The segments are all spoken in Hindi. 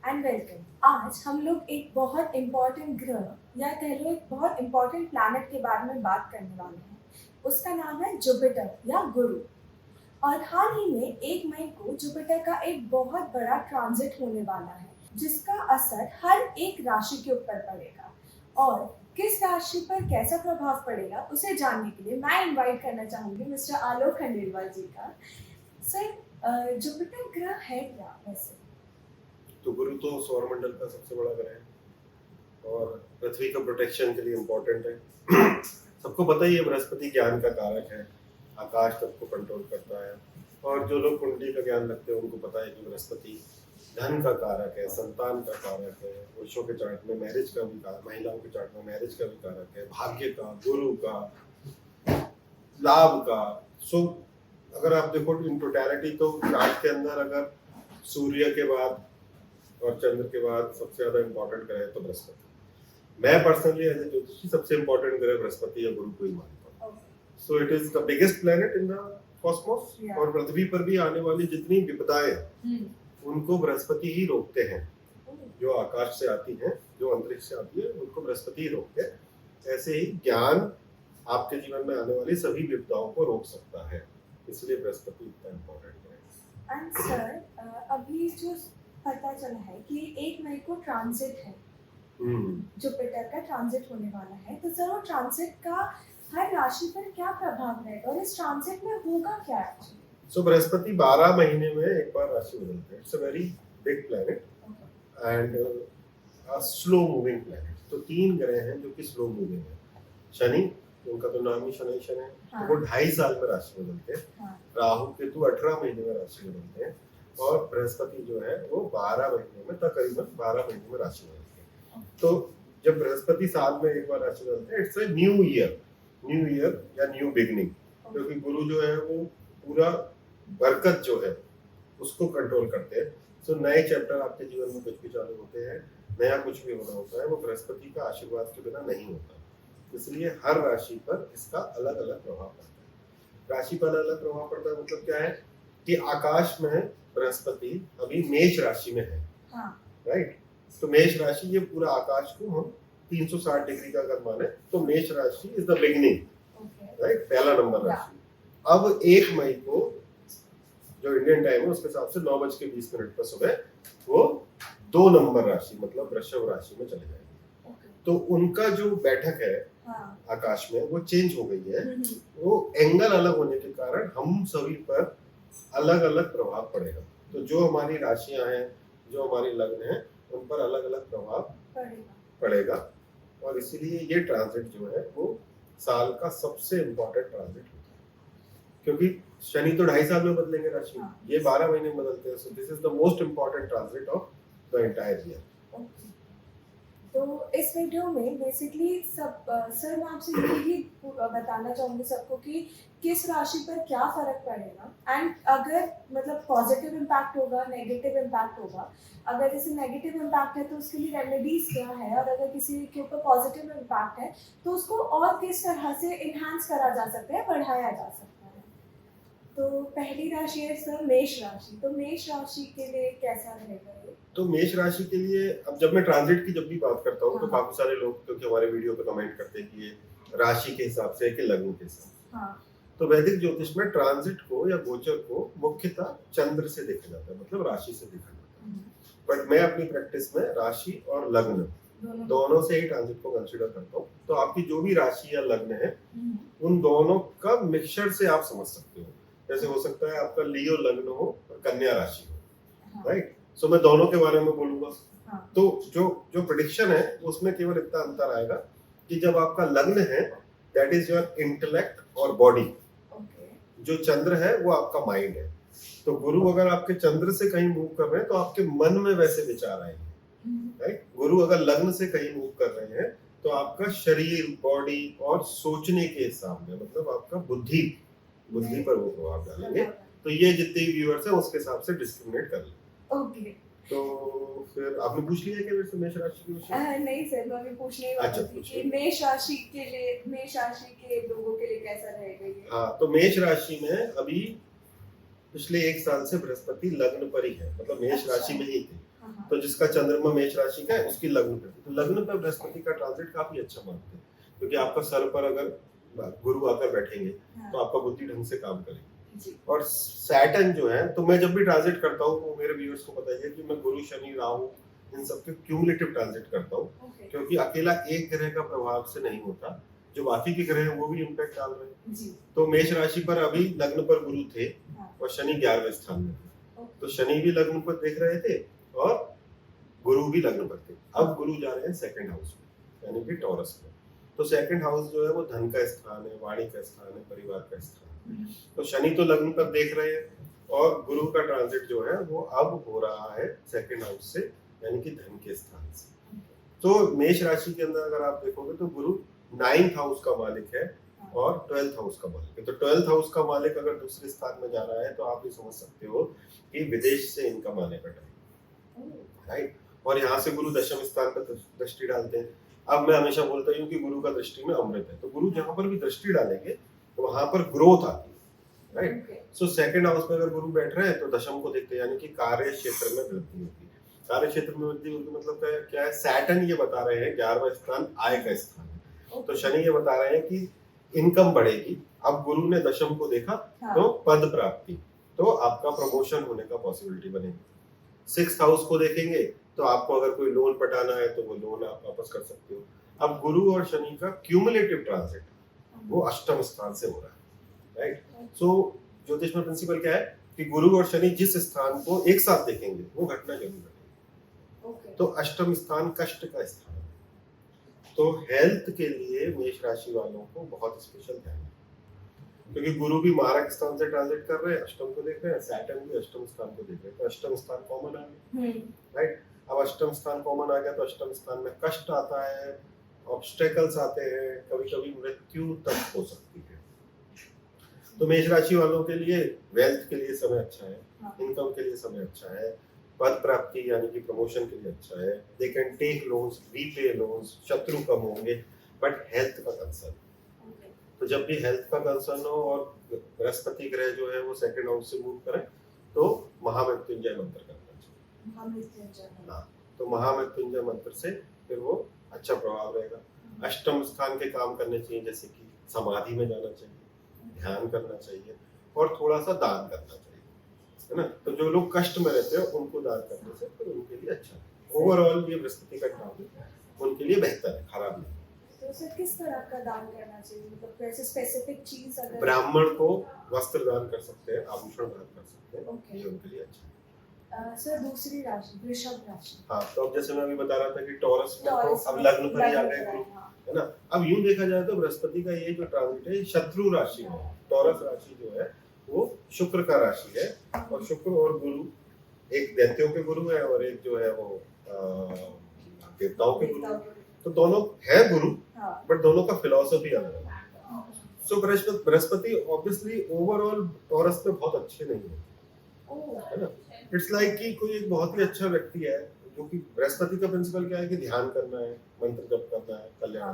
And welcome. आज हम लोग एक बहुत इम्पोर्टेंट ग्रह या कह लो एक बहुत इम्पोर्टेंट प्लैनेट के बारे में बात करने वाले हैं। उसका नाम है जुपिटर या गुरु। और हाल ही में 1 मई को जुपिटर का एक बहुत बड़ा ट्रांजिट होने वाला है जिसका असर हर एक राशि के ऊपर पड़ेगा। और किस राशि पर कैसा प्रभाव पड़ेगा उसे जानने के लिए मैं इनवाइट करना चाहूंगी मिस्टर आलोक खंडेलवाल जी का। सर, जुपिटर ग्रह है क्या वैसे? तो गुरु तो सौरमंडल का सबसे बड़ा ग्रह है और पृथ्वी का प्रोटेक्शन के लिए इम्पोर्टेंट है। सबको पता ही है बृहस्पति ज्ञान का कारक है, आकाश तक को कंट्रोल करता है। और जो लोग कुंडली का ज्ञान रखते हैं उनको पता है कि बृहस्पति धन का कारक है, संतान का कारक है, पुरुषों के चार्ट में मैरिज का भी कारक, महिलाओं के चार्ट में मैरिज का भी कारक है, भाग्य का, गुरु का, लाभ का। सो अगर आप देखो इन टोटलिटी तो चार्ट के अंदर अगर सूर्य के बाद और चंद्र के बाद सबसे ज्यादा इंपॉर्टेंट ग्रह है तो बृहस्पति। मैं पर्सनली एज ए ज्योतिषी सबसे इंपॉर्टेंट ग्रह बृहस्पति या गुरु को ही मानता हूँ। So it is the biggest planet in the Cosmos. और पृथ्वी पर भी आने वाली जितनी विपदाएं उनको बृहस्पति ही रोकते हैं। जो आकाश से आती हैं, जो अंतरिक्ष से आती है, उनको बृहस्पति ही रोकते हैं। ऐसे ही ज्ञान आपके जीवन में आने वाली सभी विपदाओं को रोक सकता है, इसलिए बृहस्पति इतना इम्पोर्टेंट है। एंड सर, अभी जो पता चला है कि 1 मई को ट्रांजिट है, जुपिटर का ट्रांजिट होने वाला है, तो सर वो ट्रांजिट का हर राशि पर क्या प्रभाव रहेगा और इस ट्रांजिट में होगा क्या एक्चुअली? सो बृहस्पति 12 महीने में एक बार राशि बदलते हैं। It's a very big planet and a slow moving planet. तो 3 ग्रह हैं जो कि स्लो मूविंग है। शनि, उनका तो नाम ही शनैश्वर है। हाँ। तो वो 2.5 साल में राशि बदलते हैं। हाँ। राहु केतु 18 महीने में राशि बदलते हैं और बृहस्पति जो है वो 12 महीने में, तकरीबन 12 महीने में राशि बदलते हैं। तो जब बृहस्पति साल में एक बार राशि बदलते हैं, इट्स अ न्यू ईयर या न्यू बिगनिंग। क्योंकि गुरु जो है वो पूरा बरकत जो है उसको कंट्रोल करते हैं। सो नए चैप्टर आपके जीवन में कुछ भी चालू होते हैं, नया कुछ भी होना होता है, वो बृहस्पति का आशीर्वाद के बिना नहीं होता। इसलिए हर राशि पर इसका अलग अलग प्रभाव पड़ता है। राशि पर अलग अलग प्रभाव पड़ता है मतलब क्या है कि आकाश में बृहस्पति अभी मेष राशि में है। हाँ। राइट। तो मेष राशि, ये पूरा आकाश को हम 360 डिग्री का अगर माने तो मेष राशि इज द बिगिनिंग, राइट, पहला नंबर राशि। अब 1 मई को जो इंडियन टाइम है उसके हिसाब से 9:20 पर सुबह वो 2 नंबर राशि मतलब वृषभ राशि में चले जाएंगे। तो उनका जो बैठक है आकाश में वो चेंज हो गई है। वो एंगल अलग होने के कारण हम सभी पर अलग अलग प्रभाव पड़ेगा। तो जो हमारी राशियां हैं, जो हमारी लग्न है, उन पर अलग अलग प्रभाव पड़ेगा। और इसीलिए ये ट्रांजिट जो है वो साल का सबसे इम्पोर्टेंट ट्रांजिट होता है। क्योंकि शनि तो 2.5 साल में बदलेंगे राशि, ये 12 महीने में बदलते हैं। So this is the most important transit of the entire year. तो इस वीडियो में बेसिकली सर मैं आपसे यही बताना चाहूँगी सबको कि किस राशि पर क्या फर्क पड़ेगा एंड अगर मतलब पॉजिटिव इम्पैक्ट होगा, नेगेटिव इम्पैक्ट होगा। अगर जैसे नेगेटिव इम्पैक्ट है तो उसके लिए रेमेडीज क्या है, और अगर किसी के ऊपर पॉजिटिव इम्पैक्ट है तो उसको और किस तरह से इन्हांस करा जा सकता है, बढ़ाया जा सकता है। तो पहली राशि है सर मेष राशि। तो मेष राशि के लिए कैसा रहेगा? तो मेष राशि के लिए अब जब मैं ट्रांजिट की जब भी बात करता हूँ तो काफी सारे लोग क्योंकि हमारे वीडियो पे कमेंट करते हैं कि ये राशि के हिसाब से है कि लग्न के हिसाब से। हाँ। तो वैदिक ज्योतिष में ट्रांजिट को या गोचर को मुख्यतः चंद्र से देखा जाता है, मतलब राशि से देखा जाता है। बट मैं अपनी प्रैक्टिस में राशि और लग्न दोनों से ही ट्रांजिट को कंसिडर करता हूँ। तो आपकी जो भी राशि या लग्न है उन दोनों का मिक्सचर से आप समझ सकते हो। जैसे हो सकता है आपका लियो लग्न हो और कन्या राशि हो, राइट। सो मैं दोनों के बारे में बोलूंगा। हाँ। तो जो प्रेडिक्शन है उसमें केवल इतना अंतर आएगा कि जब आपका लग्न है दैट इज योर इंटेलेक्ट और बॉडी। जो चंद्र है वो आपका माइंड है। तो गुरु अगर आपके चंद्र से कहीं मूव कर रहे हैं तो आपके मन में वैसे विचार आएंगे, राइट। गुरु अगर लग्न से कहीं मूव कर रहे हैं तो आपका शरीर, बॉडी और सोचने के हिसाब में मतलब आपका बुद्धि पर वो प्रभाव डालेंगे। तो ये जितने व्यूअर्स हैं उसके हिसाब से डिस्क्रिमिनेट कर लें। ओके। तो फिर आपने पूछ लिया क्या मेरे से मेष राशि के विषय? नहीं सर, मैं अभी पूछने वाली थी कि मेष राशि के लोगों के लिए कैसा रहेगा ये। हाँ, तो मेष राशि में अभी पिछले 1 साल से बृहस्पति लग्न पर ही है, मतलब मेष राशि में ही थे। हाँ, तो जिसका चंद्रमा मेष राशि का है उसकी लग्न पे, तो लग्न पे बृहस्पति का ट्रांजिट काफी अच्छा मानते हैं, क्योंकि आपका सर पर अगर गुरु आकर बैठेंगे तो हाँ, आपका बुद्धि ढंग से काम करेगी। जी, और सैटर्न जो है, तो मैं जब भी ट्रांजिट करता हूँ तो मेरे व्यूअर्स को बताइए कि मैं गुरु शनि राहु इन सबके क्यूमुलेटिव ट्रांजिट करता हूँ, ओके, क्योंकि अकेला एक ग्रह का प्रभाव से नहीं होता, जो बाकी के ग्रह हैं वो भी इम्पैक्ट डाल रहे हैं। जी, तो मेष राशि पर अभी लग्न पर गुरु थे हाँ, और शनि 11वें स्थान में थे, ओके, तो शनि भी लग्न पर देख रहे थे और गुरु भी लग्न पर थे। अब गुरु जा रहे हैं सेकंड हाउस में, यानी कि टॉरस में। तो सेकंड हाउस जो है वो धन का स्थान है, वाणी का स्थान है, परिवार का स्थान है। तो शनि तो लग्न पर देख रहे हैं और गुरु का ट्रांजिट जो है वो अब हो रहा है सेकंड हाउस से, यानी कि धन के स्थान से। तो मेष राशि के अंदर अगर आप देखोगे तो गुरु 9th हाउस का मालिक है और 12th हाउस का मालिक है। तो 12th हाउस का मालिक अगर दूसरे स्थान में जा रहा है तो आप ये समझ सकते हो कि विदेश से इनकम आने का टाइम, राइट। और यहाँ से गुरु दशम स्थान पर दृष्टि डालते हैं। अब मैं हमेशा बोलता हूँ कि गुरु का दृष्टि में अमृत है, तो गुरु जहाँ पर भी दृष्टि डालेंगे तो वहां पर ग्रोथ आती है, राइट। सो सेकंड हाउस में अगर गुरु बैठ रहे हैं तो दशम को देखते हैं, यानी कि कार्य क्षेत्र में वृद्धि होती है। कार्य क्षेत्र में वृद्धि होती मतलब क्या है, सैटर्न ये बता रहे हैं 11वां स्थान आय का स्थान है, तो शनि ये बता रहे हैं कि इनकम बढ़ेगी। अब गुरु ने दशम को देखा तो पद प्राप्ति, तो आपका प्रमोशन होने का पॉसिबिलिटी बनेगी। 6th हाउस को देखेंगे तो आपको अगर कोई लोन पटाना है तो वो लोन आप वापस कर सकते हो। अब गुरु और शनि का क्यूमुलेटिव ट्रांजिट वो अष्टम स्थान से हो रहा है, राइट। सो ज्योतिष में प्रिंसिपल क्या है कि गुरु और शनि जिस स्थान को एक साथ देखेंगे वो घटना जरूर घटेगी। तो अष्टम स्थान कष्ट का स्थान है, तो हेल्थ के लिए मेष राशि वालों को बहुत स्पेशल ध्यान है, क्योंकि गुरु भी मारक स्थान से ट्रांजिट कर रहे हैं, अष्टम को देख रहे हैं, सैटर्न भी अष्टम स्थान को देख रहे हैं, तो अष्टम स्थान कॉमन आ गया, राइट। अब अष्टम स्थान कॉमन आ गया तो अष्टम स्थान में कष्ट आता है, ऑब्स्टेकल्स आते हैं, कभी कभी मृत्यु तक हो सकती है। तो मेष राशि वालों के लिए वेल्थ के लिए समय अच्छा है, इनकम के लिए समय अच्छा है, पद प्राप्ति यानी कि प्रमोशन के लिए अच्छा है, they can take loans, repay loans, शत्रु कम होंगे, बट हेल्थ का कंसर्न, तो जब भी हेल्थ का कंसर्न हो और बृहस्पति ग्रह जो है वो सेकंड हाउस से मूव करें तो महामृत्युंजय मंत्र करना चाहिए। हाँ, तो महामृत्युंजय मंत्र से फिर वो अच्छा प्रभाव रहेगा। अष्टम स्थान के काम करने चाहिए, जैसे कि समाधि में जाना चाहिए, ध्यान करना चाहिए और थोड़ा सा दान करना चाहिए, है ना। तो जो लोग कष्ट में रहते हैं उनको दान करने से फिर उनके लिए अच्छा है। ओवरऑल ये बृहस्पति का काम उनके लिए बेहतर है, खराब नहीं। तो सर किस तरह का दान करना चाहिए, मतलब कैसे स्पेसिफिक चीज? अगर ब्राह्मण को वस्त्र दान कर सकते हैं, आभूषण दान कर सकते हैं, ओके। ये उनके लिए अच्छा है। सर दूसरी राशि वृषभ राशि। हाँ, तो अब जैसे मैं अभी बता रहा था कि टॉरस में तो टॉरस अब में लग्न पर ही आ लग्न गए पर गुरु, हाँ। है ना। अब यूं देखा जाए तो बृहस्पति का ये जो ट्रांजिट है शत्रु राशि में, टॉरस राशि जो है वो शुक्र का राशि है, और शुक्र और गुरु एक दैत्यों के गुरु है और एक जो है वो देवताओं के गुरु है। तो दोनों है गुरु, बट दोनों का फिलॉसफी अलग है। So Brihaspati obviously overall taurus पे बहुत अच्छे नहीं है ना। इट्स लाइक कि कोई एक बहुत ही अच्छा व्यक्ति है, जो कि बृहस्पति का प्रिंसिपल क्या है कि ध्यान करना है, मंत्र जप करना है, कल्याण।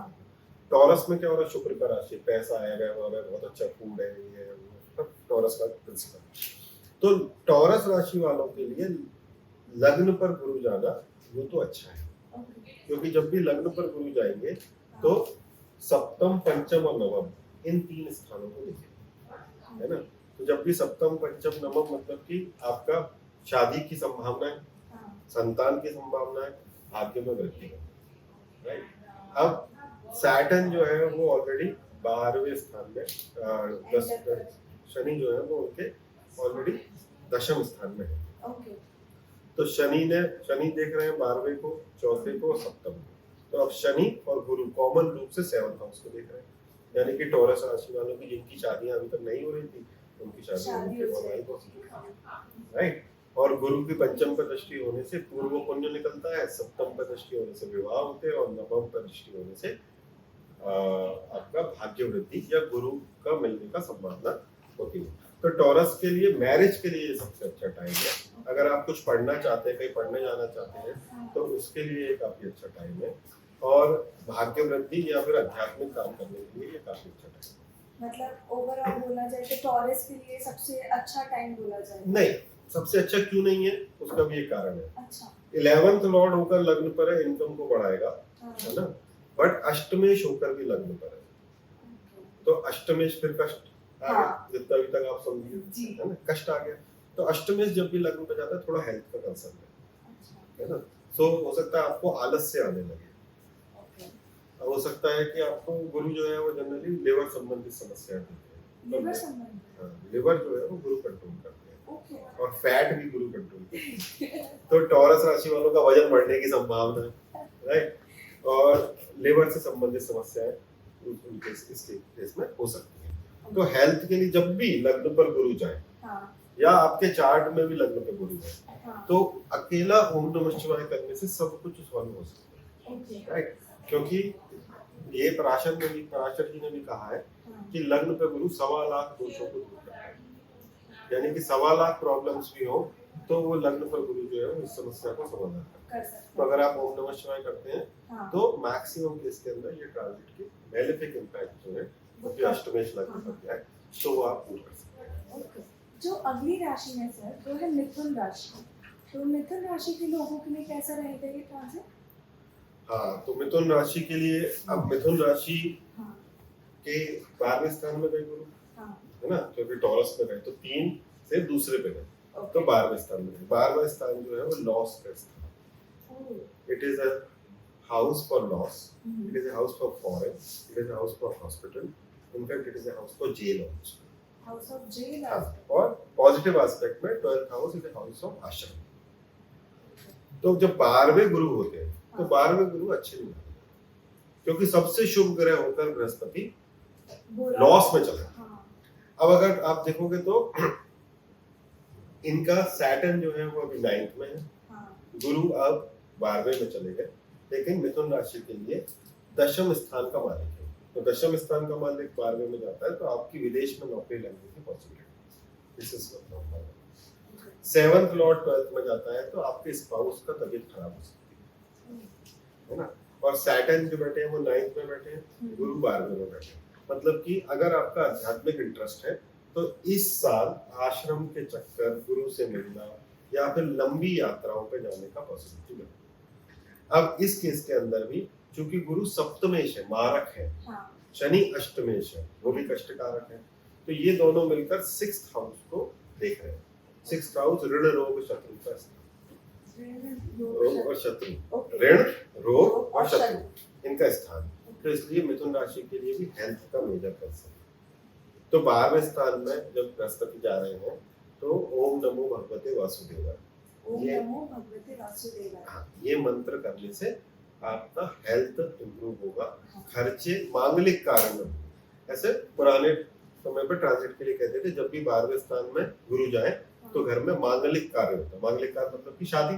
टॉरस में क्या हो रहा है, शुक्र का राशि, पैसा है, वैभव है, बहुत अच्छा फूड है, ये है वो, टॉरस का प्रिंसिपल। तो टॉरस राशि वालों के लिए लग्न पर गुरु जाना वो तो अच्छा है, क्योंकि जब भी लग्न पर गुरु जाएंगे तो सप्तम पंचम और नवम इन 3 स्थानों को देखेंगे, है ना। तो जब भी सप्तम पंचम नवम मतलब कि आपका शादी की संभावना है, संतान की संभावना है, भाग्य में वृद्धि है, राइट। अब सैटर्न जो है वो ऑलरेडी 12वें स्थान में, शनि जो है वो उनके ऑलरेडी दशम स्थान में है। तो शनि देख रहे हैं 12वें को, 4थे को, 7वें को। तो अब शनि और गुरु कॉमन रूप से 7th हाउस को देख रहे हैं, यानी कि टॉरस राशि वालों की जिनकी शादियां अभी तक नहीं हो रही थी उनकी शादी, राइट। और गुरु की पंचम पर दृष्टि होने से पूर्व पुण्य निकलता है, सप्तम पर दृष्टि होने से विवाह होते हैं और नवम पर दृष्टि होने से आपका भाग्य वृद्धि या गुरु का मिलने का संभावना होती है। तो टॉरस के लिए मैरिज के लिए सबसे अच्छा टाइम है। अगर आप कुछ पढ़ना चाहते हैं, कहीं पढ़ने जाना चाहते हैं तो उसके लिए काफी अच्छा टाइम है, और भाग्य वृद्धि या फिर आध्यात्मिक काम करने के लिए ये काफी अच्छा टाइम है। मतलब ओवरऑल बोला जाए तो टॉरस के लिए सबसे अच्छा टाइम बोला जाए? नहीं, सबसे अच्छा क्यों नहीं है उसका भी एक कारण है। अच्छा। 11th लॉर्ड होकर लग्न पर है, इनकम को बढ़ाएगा, हाँ, है ना। बट अष्टमेश होकर भी लग्न पर है, तो अष्टमेश फिर कष्ट आ गया, हाँ। जितना अभी तक आप समझिए, जी। है ना, कष्ट आ गया। तो अष्टमेश जब भी लग्न पे जाता है थोड़ा हेल्थ का कंसर्न अच्छा, है ना। तो हो सकता है आपको आलस से आने लगे, ओके। हो सकता है कि आपको गुरु जो है वो जनरली लिवर संबंधित समस्याएं देते हैं। लिवर संबंधी, हाँ, लिवर जो है वो गुरु कंट्रोल करते हैं, ओके। और फैट भी गुरु कंट्रोल करते हैं। तो टॉरस राशि वालों का वजन बढ़ने की संभावना है, राइट, और लिवर से संबंधित समस्याएं उनके इसके केस में हो सकती है। तो हेल्थ के लिए जब भी लग्न पर गुरु जाए, हाँ, या आपके चार्ट में भी लग्न पर गुरु है, हाँ, तो अकेला ओम नमः शिवाय करने से सब कुछ सॉल्व हो सकता ओके, है, राइट। क्योंकि ये पराशर जी ने भी कहा है हाँ, कि लग्न पे गुरु 1.25 लाख दोषों को दूर करता है, यानी कि 1.25 लाख प्रॉब्लम्स भी हो तो वो लग्न पर गुरु जो है वो इस समस्या को समाधान करता है। कर सकते तो अगर आप ओम नमः शिवाय करते हैं हाँ, तो मैक्सिमम केस के अंदर ये ट्रांजिट के मेलेफिक इम्पैक्ट जो है वो भी अष्टमेश लग्न पर जाए तो वो आप दूर कर सकते हैं। ओके। जो अगली राशि है सर, वो है मिथुन राशि। तो मिथुन राशि के लोगों के लिए कैसा रहेगा ये ट्रांजिट? हाँ, तो मिथुन राशि के लिए, अब मिथुन राशि हाँ, के 12वें स्थान में गए गुरु, हाँ, है ना, क्योंकि टॉरस में गए तो 3 से दूसरे पे गए, तो ओके। 12वें स्थान में गए। 12वां स्थान जो है वो लॉस का स्थान, oh, it is a house for loss, hmm, it is a house for foreign, it is a house for hospital, in fact it is a house for jail also. House of jail हाँ, और पॉजिटिव एस्पेक्ट में 12th house is a house of आश्रम। तो जब 12वें गुरु होते हैं तो 12वें गुरु अच्छे नहीं होते, क्योंकि सबसे शुभ ग्रह होकर बृहस्पति लॉस में चला। हाँ, अब अगर आप देखोगे तो इनका सैटर्न जो है वो अभी 9th में है, हाँ, गुरु अब 12वें में चले गए, लेकिन मिथुन राशि के लिए 10वें स्थान का मालिक है, तो 10वें स्थान का मालिक 12वें में जाता है तो आपकी विदेश में नौकरी लगने की possibility, this is what 7th Lord 12th में जाता है तो आपके स्पाउस का तबीयत खराब हो सकती है ना। और सैटर्न जो बैठे हैं वो 9th में बैठे हैं, गुरु 12वें में बैठे हैं, मतलब कि अगर आपका आध्यात्मिक इंटरेस्ट है तो इस साल आश्रम के चक्कर, गुरु से मिलना या फिर लंबी यात्राओं पे जाने का पॉसिबिलिटी है। अब इस केस के अंदर भी चूंकि गुरु सप्तमेश है, मारक है, हाँ, शनि अष्टमेश है, वो भी कष्टकारक है, तो ये दोनों मिलकर 6th हाउस को देख रहे हैं। 6th हाउस ऋण रोग शत्रु का स्थान, रोग और शत्रु, ओके, ऋण रोग और शत्रु इनका स्थान, तो इसलिए मिथुन राशि के लिए भी हेल्थ का मेजर कंसर्न। तो 12वें स्थान में जब बृहस्पति जा रहे हैं तो ओम नमो भगवते वासुदेवाय, ओम ये- नमो भगवते वासुदेवाय। हाँ, ये मंत्र करने से आपका हेल्थ इंप्रूव होगा, खर्चे मांगलिक कारण में। ऐसे पुराने समय पर ट्रांजिट के लिए कहते थे जब भी 12वें स्थान में गुरु जाए तो घर में मांगलिक कार्य होता है। मांगलिक कार्य मतलब कि शादी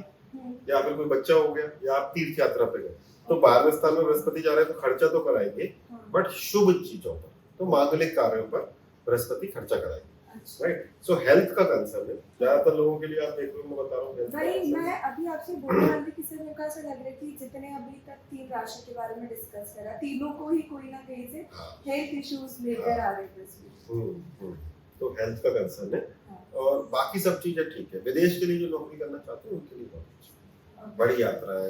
या फिर कोई बच्चा हो गया या आप तीर्थ यात्रा पे गए, तो 12वें स्थान में बृहस्पति जा रहे हैं तो खर्चा तो कराएंगे, बट शुभ चीजों पर, तो मांगलिक कार्यों पर बृहस्पति खर्चा कराएंगे, अच्छा, राइट। सो हेल्थ का कंसर्न है ज्यादातर लोगों के लिए, आप देख लो मैं बता रहा हूँ health का वही concern है। मैं अभी आपसे बोलने वाली थी सर, मेरे को ऐसा लग रहा है कि जितने अभी तक 3 राशि के बारे में डिस्कस करा, तीनों को ही कोई ना कहीं से हाँ। हेल्थ इश्यूज लेकर आ रहे थे इसमें। तो हेल्थ का कंसर्न है, हाँ। और बाकी सब चीजें ठीक है। विदेश के लिए जो नौकरी करना चाहते हैं उनके लिए बहुत अच्छा, बड़ी यात्रा है,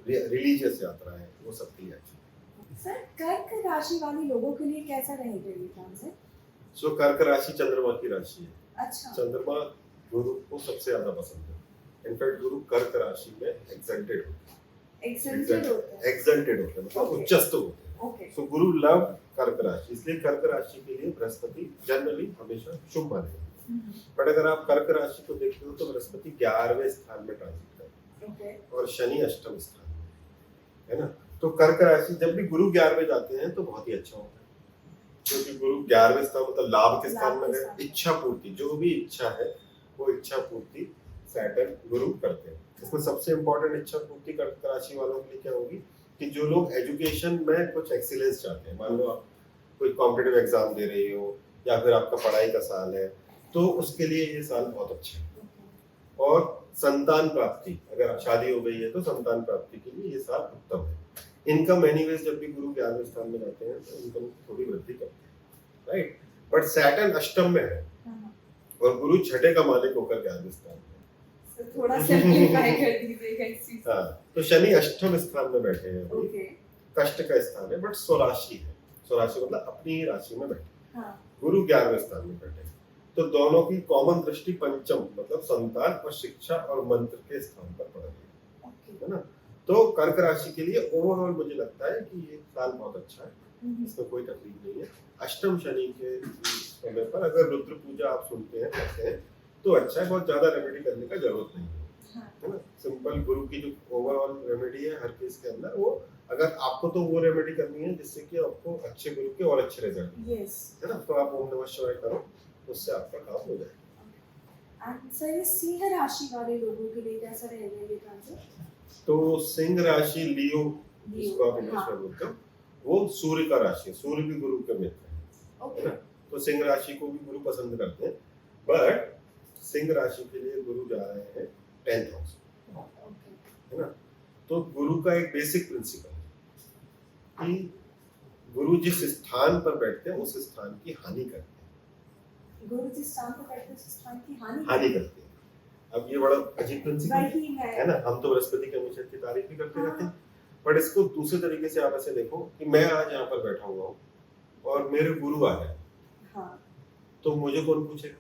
रिलीजियस यात्रा है, वो सब के लिए अच्छा। सर, कर्क राशि वाले लोगों के लिए कैसा रहेगा ये ट्रांजिट? सो कर्क राशि चंद्रमा की राशि है, अच्छा, चंद्रमा गुरु को सबसे ज्यादा पसंद है। इनफैक्ट गुरु कर्क राशि में एग्जेंटेड होते हैं, एक्सेंटेड होता है। एग्जेंटेड होते हैं मतलब Okay. उच्चस्त होते हैं। ओके, सो गुरु लव कर्क राशि, इसलिए कर्क राशि के लिए बृहस्पति जनरली हमेशा शुभ माने जाते हैं। बट अगर आप कर्क राशि को देखते हो तो बृहस्पति 11वें स्थान में ट्रांजिट करते ओके, हैं और शनि अष्टम स्थान में, है ना। तो कर्क राशि जब भी गुरु 11वें जाते हैं तो बहुत ही अच्छा होता है, क्योंकि गुरु 11वें स्थान मतलब लाभ के स्थान में है, इच्छा पूर्ति, जो भी इच्छा है वो इच्छा पूर्ति सैटर्न गुरु करते हैं। इसमें सबसे इंपॉर्टेंट इच्छा पूर्ति कर्क राशि वालों के लिए क्या होगी कि जो लोग एजुकेशन में कुछ एक्सीलेंस चाहते हैं, मान लो आप कोई कॉम्पिटिटिव एग्जाम दे रही हो या फिर आपका पढ़ाई का साल है, तो उसके लिए ये साल बहुत अच्छा है। और संतान प्राप्ति, अगर शादी हो गई है तो संतान प्राप्ति के लिए ये साल उत्तम है। इनकम एनीवेज जब भी गुरु 11वें स्थान में जाते हैं तो इनकम थोड़ी वृद्धि करते हैं, राइट। बट सैटर्न अष्टम में है और गुरु छठे का मालिक होकर 11वें स्थान में, थोड़ा सिंपलीफाई कर दीजिएगा इस चीज हाँ, तो शनि अष्टम स्थान में बैठे हैं अभी। ओके कष्ट का स्थान है बट स्वराशि है। स्वराशि मतलब अपनी ही राशि में बैठे। हाँ गुरु 11वें स्थान में बैठे हैं। तो दोनों की कॉमन दृष्टि पंचम मतलब संतान और शिक्षा और मंत्र के स्थान पर पड़ रही है। ओके है ना। तो कर्क राशि के लिए ओवरऑल मुझे लगता है कि ये साल बहुत अच्छा है, इसमें कोई तकलीफ नहीं है। अष्टम शनि के समय पर अगर रुद्र पूजा आप सुनते हैं करते हैं तो अच्छा है, बहुत ज्यादा रेमेडी करने का जरूरत नहीं है। हाँ है ना। सिंपल गुरु की जो ओवरऑल रेमेडी है हर केस के अंदर, वो अगर आपको तो वो रेमेडी करनी है जिससे कि आपको अच्छे गुरु के और अच्छे रिजल्ट यस है ना, तो आप ओम नमः शिवाय करो, उससे आपका काम हो जाएगा। एंड सर ये सिंह राशि वाले लोगों के लिए कैसा रहेगा ये ट्रांजिट तो सिंह राशि लियो जिसको आप इंग्लिश हाँ में बोलते हो, वो सूर्य का राशि है। सूर्य भी गुरु के मित्र है ओके ना। तो सिंह राशि को भी गुरु पसंद करते हैं, बट सिंह राशि के लिए गुरु जा रहे हैं 10th हाउस में, ओके है ना। तो गुरु का एक बेसिक प्रिंसिपल है कि गुरु जिस स्थान पर बैठते हैं उस स्थान की हानि करते हैं। गुरु जिस स्थान पर बैठते हैं उस स्थान की हानि करते हैं। अब ये बड़ा अजीब प्रिंसिपल वही है ना। हम तो बृहस्पति के हमेशा की तारीफ भी करते रहते हैं, बट इसको दूसरे तरीके से आप ऐसे देखो कि मैं आज यहाँ पर बैठा हुआ हूँ और मेरे गुरु आ जाए हाँ तो मुझे कौन पूछेगा?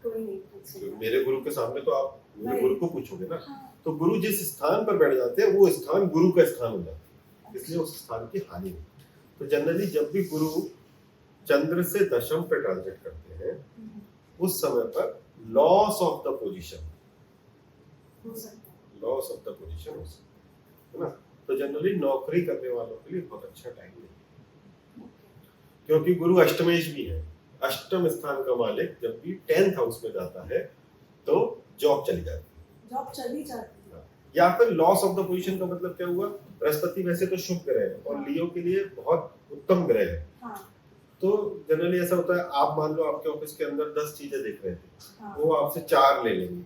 कोई नहीं पूछेगा मेरे गुरु के सामने तो आप मेरे गुरु को पूछोगे ना। हाँ तो गुरु जिस स्थान पर बैठ जाते हैं वो स्थान गुरु का स्थान हो जाता है, इसलिए उस स्थान की हानि होती है। तो जनरली जब भी गुरु चंद्र से दशम पे ट्रांजिट करते हैं उस समय पर लॉस ऑफ द पोजीशन हो सकता है लॉस ऑफ द पोजीशन हो सकता है ना। तो जनरली नौकरी करने वालों के लिए बहुत अच्छा टाइम नहीं है, क्योंकि गुरु अष्टमेश भी है। अष्टम स्थान का मालिक जब भी 10th हाउस में जाता है तो जॉब चली जाती है, जॉब चली जाती है या फिर लॉस ऑफ द पोजीशन का मतलब क्या हुआ? बृहस्पति वैसे तो शुभ ग्रह है और लियो के लिए बहुत उत्तम ग्रह है। हाँ तो जनरली ऐसा होता है, आप मान लो आपके ऑफिस के अंदर 10 चीजें देख रहे थे, हाँ वो आपसे 4 ले लेंगे,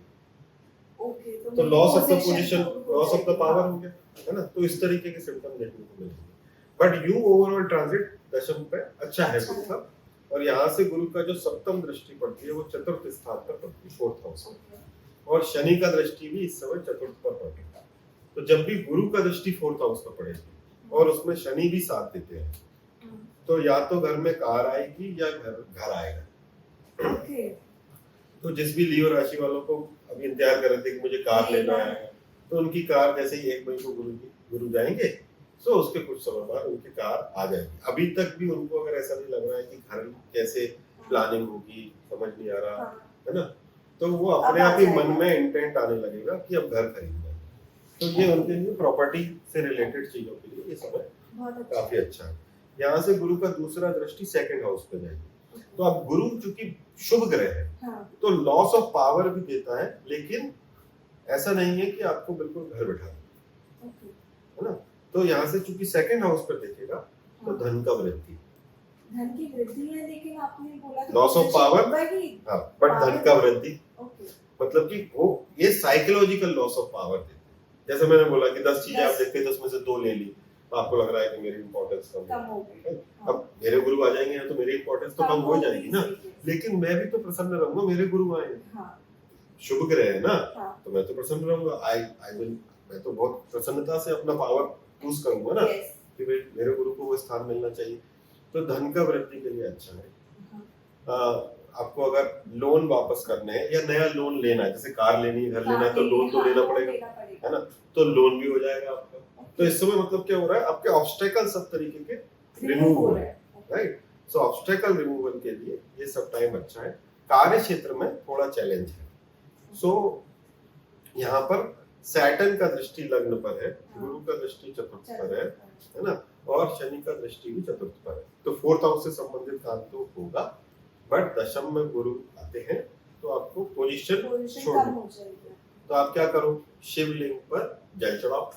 ओके तो loss of the position, loss of the power हो गया, है ना। तो इस तरीके के सिम्टम देखने को मिलेंगे। बट यू ओवरऑल ट्रांजिट दशम पे अच्छा है गुरु का, और यहाँ से गुरु का जो सप्तम दृष्टि पड़ती है वो चतुर्थ स्थान पर पड़ती है, 4th हाउस में, और शनि का दृष्टि भी इस समय चतुर्थ पर पड़ेगा। तो जब भी गुरु का दृष्टि 4th हाउस पर पड़ेगी और उसमें शनि भी साथ देते हैं, तो या तो घर में कार आएगी या घर आएगा। ओके तो जिस भी लियो राशि वालों को अभी इंतजार कर रहे थे कि मुझे कार लेना है, तो उनकी कार जैसे ही 1 मई को गुरु जाएंगे तो उसके कुछ समय बाद उनकी कार आ जाएगी। अभी तक भी उनको अगर ऐसा नहीं लग रहा है कि घर कैसे प्लानिंग होगी समझ नहीं आ रहा, है ना, तो वो अपने आप ही मन में इंटेंट आने लगेगा कि अब घर खरीदना है। तो ये उनके लिए प्रॉपर्टी से रिलेटेड चीजों के लिए ये समय काफी अच्छा है। यहाँ से गुरु का दूसरा दृष्टि 2nd हाउस पे जाएगी। तो अब गुरु चूंकि शुभ ग्रह है तो लॉस ऑफ पावर भी देता है, लेकिन ऐसा नहीं है कि आपको बिल्कुल घर बैठा है ना। तो यहाँ से चूंकि 2nd हाउस पर देखेगा तो धन का वृद्धि, धन की वृद्धि है, लेकिन आपने बोला लॉस ऑफ पावर, हाँ, बट धन का वृद्धि मतलब कि वो ये साइकोलॉजिकल लॉस ऑफ पावर देते हैं। जैसे मैंने बोला कि 10 चीजें आप देखते हैं 10 में से 2 ले ली, तो आपको लग रहा है कि मेरी इंपॉर्टेंस कम हो गई। अब मेरे गुरु आ जाएंगे तो मेरी इंपॉर्टेंस तो कम हो जाएगी ना, लेकिन मैं भी तो प्रसन्न रहूंगा, मेरे गुरु आएंगे, शुभ ग्रह है ना, तो मैं तो प्रसन्न रहूंगा। आई विल, मैं तो बहुत प्रसन्नता से अपना पावर यूज करूंगा ना कि मेरे गुरु को वो स्थान मिलना चाहिए। तो धन का वृद्धि के लिए अच्छा है। आपको अगर लोन वापस करने हैं या नया लोन लेना है, जैसे कार लेनी है, घर लेना है, तो लोन तो लेना पड़ेगा, है ना, तो लोन भी हो जाएगा आपका। तो इस समय मतलब क्या हो रहा है, आपके ऑब्स्टेकल सब तरीके के रिमूव हो रहे हैं, राइट। सो ऑब्स्टेकल रिमूवल के लिए ये सब टाइम अच्छा है। कार्य क्षेत्र में थोड़ा चैलेंज है। सो यहाँ पर सैटर्न का दृष्टि लग्न पर है, गुरु का दृष्टि चतुर्थ पर है ना, और शनि का दृष्टि भी चतुर्थ पर है। तो 4th हाउस से संबंधित काम तो होगा, बट दशम में गुरु आते हैं तो आपको पोजीशन छोड़नी। तो आप क्या करो, शिवलिंग पर जल चढ़ाओ,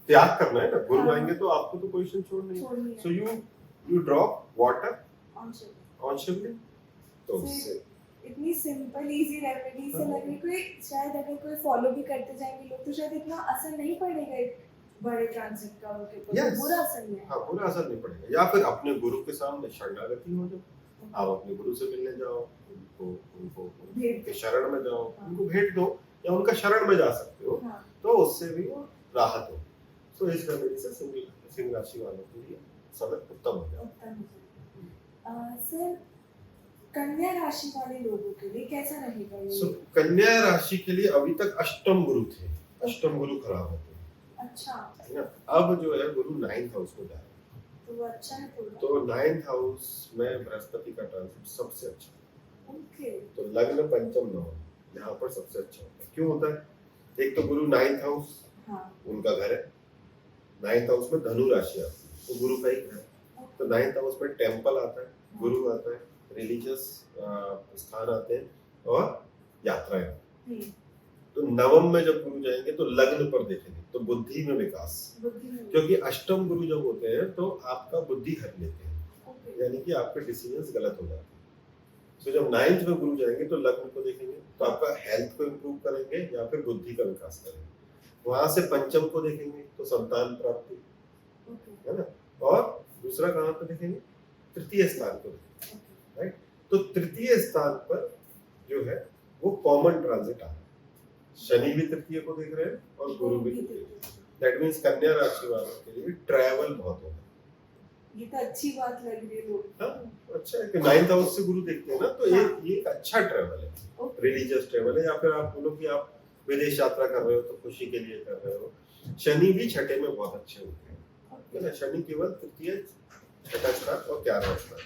त्याग करना है ना, गुरु आएंगे तो आपको तो पोजीशन छोड़नी है। So you drop water on Shivling. तो उससे इतनी सिंपल इजी रेमेडी से लगे कोई शायद अगर कोई फॉलो भी करते जाएंगे लोग तो शायद इतना असर नहीं पड़ेगा एक बड़े ट्रांजिट का उनके ऊपर, बुरा असर नहीं है। हाँ, बुरा असर नहीं पड़ेगा। या फिर अपने गुरु के सामने शरणागति हो जाओ, आप अपने गुरु से मिलने जाओ, उनको शरण में जाओ, उनको भेंट दो या उनका शरण में जा सकते हो, हाँ, तो उससे भी वो राहत हो। सो इस रेमेडी से सिंह राशि वालों के लिए समय उत्तम हो जाए। उत्तम हो जाएगा। सर, कन्या राशि वाले लोगों के लिए कैसा रहेगा सो ये? कन्या राशि के लिए अभी तक अष्टम गुरु थे, अष्टम गुरु खराब होते हैं, अच्छा, है ना। अब जो है गुरु 9th हाउस में जा रहे हैं, तो वो अच्छा है थोड़ा। तो 9th हाउस में बृहस्पति का ट्रांसिट सबसे अच्छा है। ओके, तो लग्न पंचम नवम यहाँ पर सबसे अच्छा होता है। क्यों होता है? एक तो गुरु 9th हाउस हाँ, उनका घर है, 9th हाउस में धनु राशि आती है, तो गुरु का ही घर है। तो 9th हाउस में टेम्पल आता है, गुरु आता है, रिलीजियस स्थान आते हैं और यात्राएं। तो नवम में जब गुरु जाएंगे तो लग्न पर देखेंगे, तो बुद्धि में विकास, बुद्धि में। क्योंकि अष्टम गुरु जब होते हैं तो आपका बुद्धि हर लेते हैं, ओके, यानी कि आपके डिसीजंस गलत हो जाते हैं। तो जब 9th में गुरु जाएंगे तो लग्न को देखेंगे, तो आपका हेल्थ को इम्प्रूव करेंगे या फिर बुद्धि का विकास करेंगे। वहां से पंचम को देखेंगे तो संतान प्राप्ति, ओके, है ना। और दूसरा कहाँ पे देखेंगे? तृतीय स्थान को देखेंगे, ओके, राइट। तो तृतीय स्थान पर जो है वो कॉमन ट्रांजिट आ रहा है, शनि भी तृतीय को देख रहे हैं और गुरु भी तृतीय। दैट मीन्स कन्या राशि वालों के लिए ट्रैवल बहुत होगा। ये तो अच्छी बात लग रही है लोग। हाँ, अच्छा है कि 9th हाउस से गुरु देखते हैं ना, तो हाँ। ये एक अच्छा ट्रैवल है, ओके, रिलीजियस ट्रैवल है, या फिर आप बोलो कि आप विदेश यात्रा कर रहे हो तो खुशी के लिए कर रहे हो। शनि भी छठे में बहुत अच्छे होते हैं, है ना। शनि केवल तृतीय, छठा स्थान और 11वां स्थान,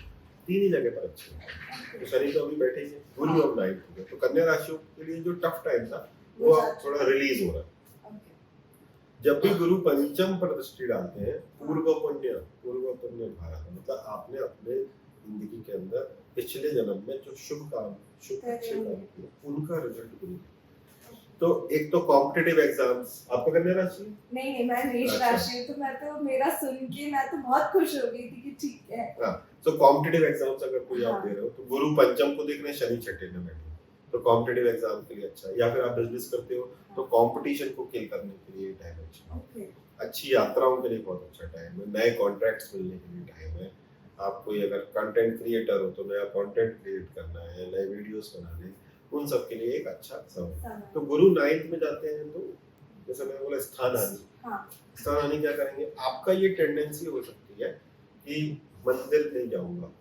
तीन ही जगह पर अच्छे हैं। तो शनि तो अभी बैठे ही है, गुरु अब 9th हो गए, तो कन्या राशियों के लिए जो टफ टाइम था वो अब थोड़ा रिलीज हो रहा है। ओके, जब भी गुरु पंचम पर दृष्टि डालते हैं, पूर्व पुण्य भारा, मतलब आपने अपने जिंदगी के अंदर पिछले जन्म में जो शुभ काम, शुभ अच्छे काम किए, उनका रिजल्ट गुरु। तो एक तो कॉम्पिटिटिव एग्जाम्स, आपका कन्या राशि? नहीं, मैं मेष अच्छा। राशि हूँ, तो मैं तो मेरा सुन के मैं तो बहुत खुश हो गई थी कि ठीक है। हाँ, तो कॉम्पिटिटिव एग्जाम्स अगर कोई आप हाँ। दे रहे हो तो गुरु पंचम को देख रहे हैं, शनि छठे में बैठे, तो कॉम्पिटिटिव एग्जाम के लिए अच्छा है। या फिर आप बिजनेस करते हो तो कंपटीशन को किल करने के लिए टाइम अच्छा है। ओके, अच्छी यात्राओं के लिए बहुत अच्छा टाइम है, नए कॉन्ट्रैक्ट्स मिलने के लिए टाइम है। आप कोई अगर कंटेंट क्रिएटर हो तो नया कंटेंट क्रिएट करना है, नए वीडियोस बनाने, उन सब के लिए एक अच्छा समय है। तो गुरु 9th में जाते हैं तो जैसे मैंने बोला स्थान हानि, हाँ, स्थान हानि क्या करेंगे? आपका ये टेंडेंसी हो सकती है कि मंदिर नहीं जाऊंगा,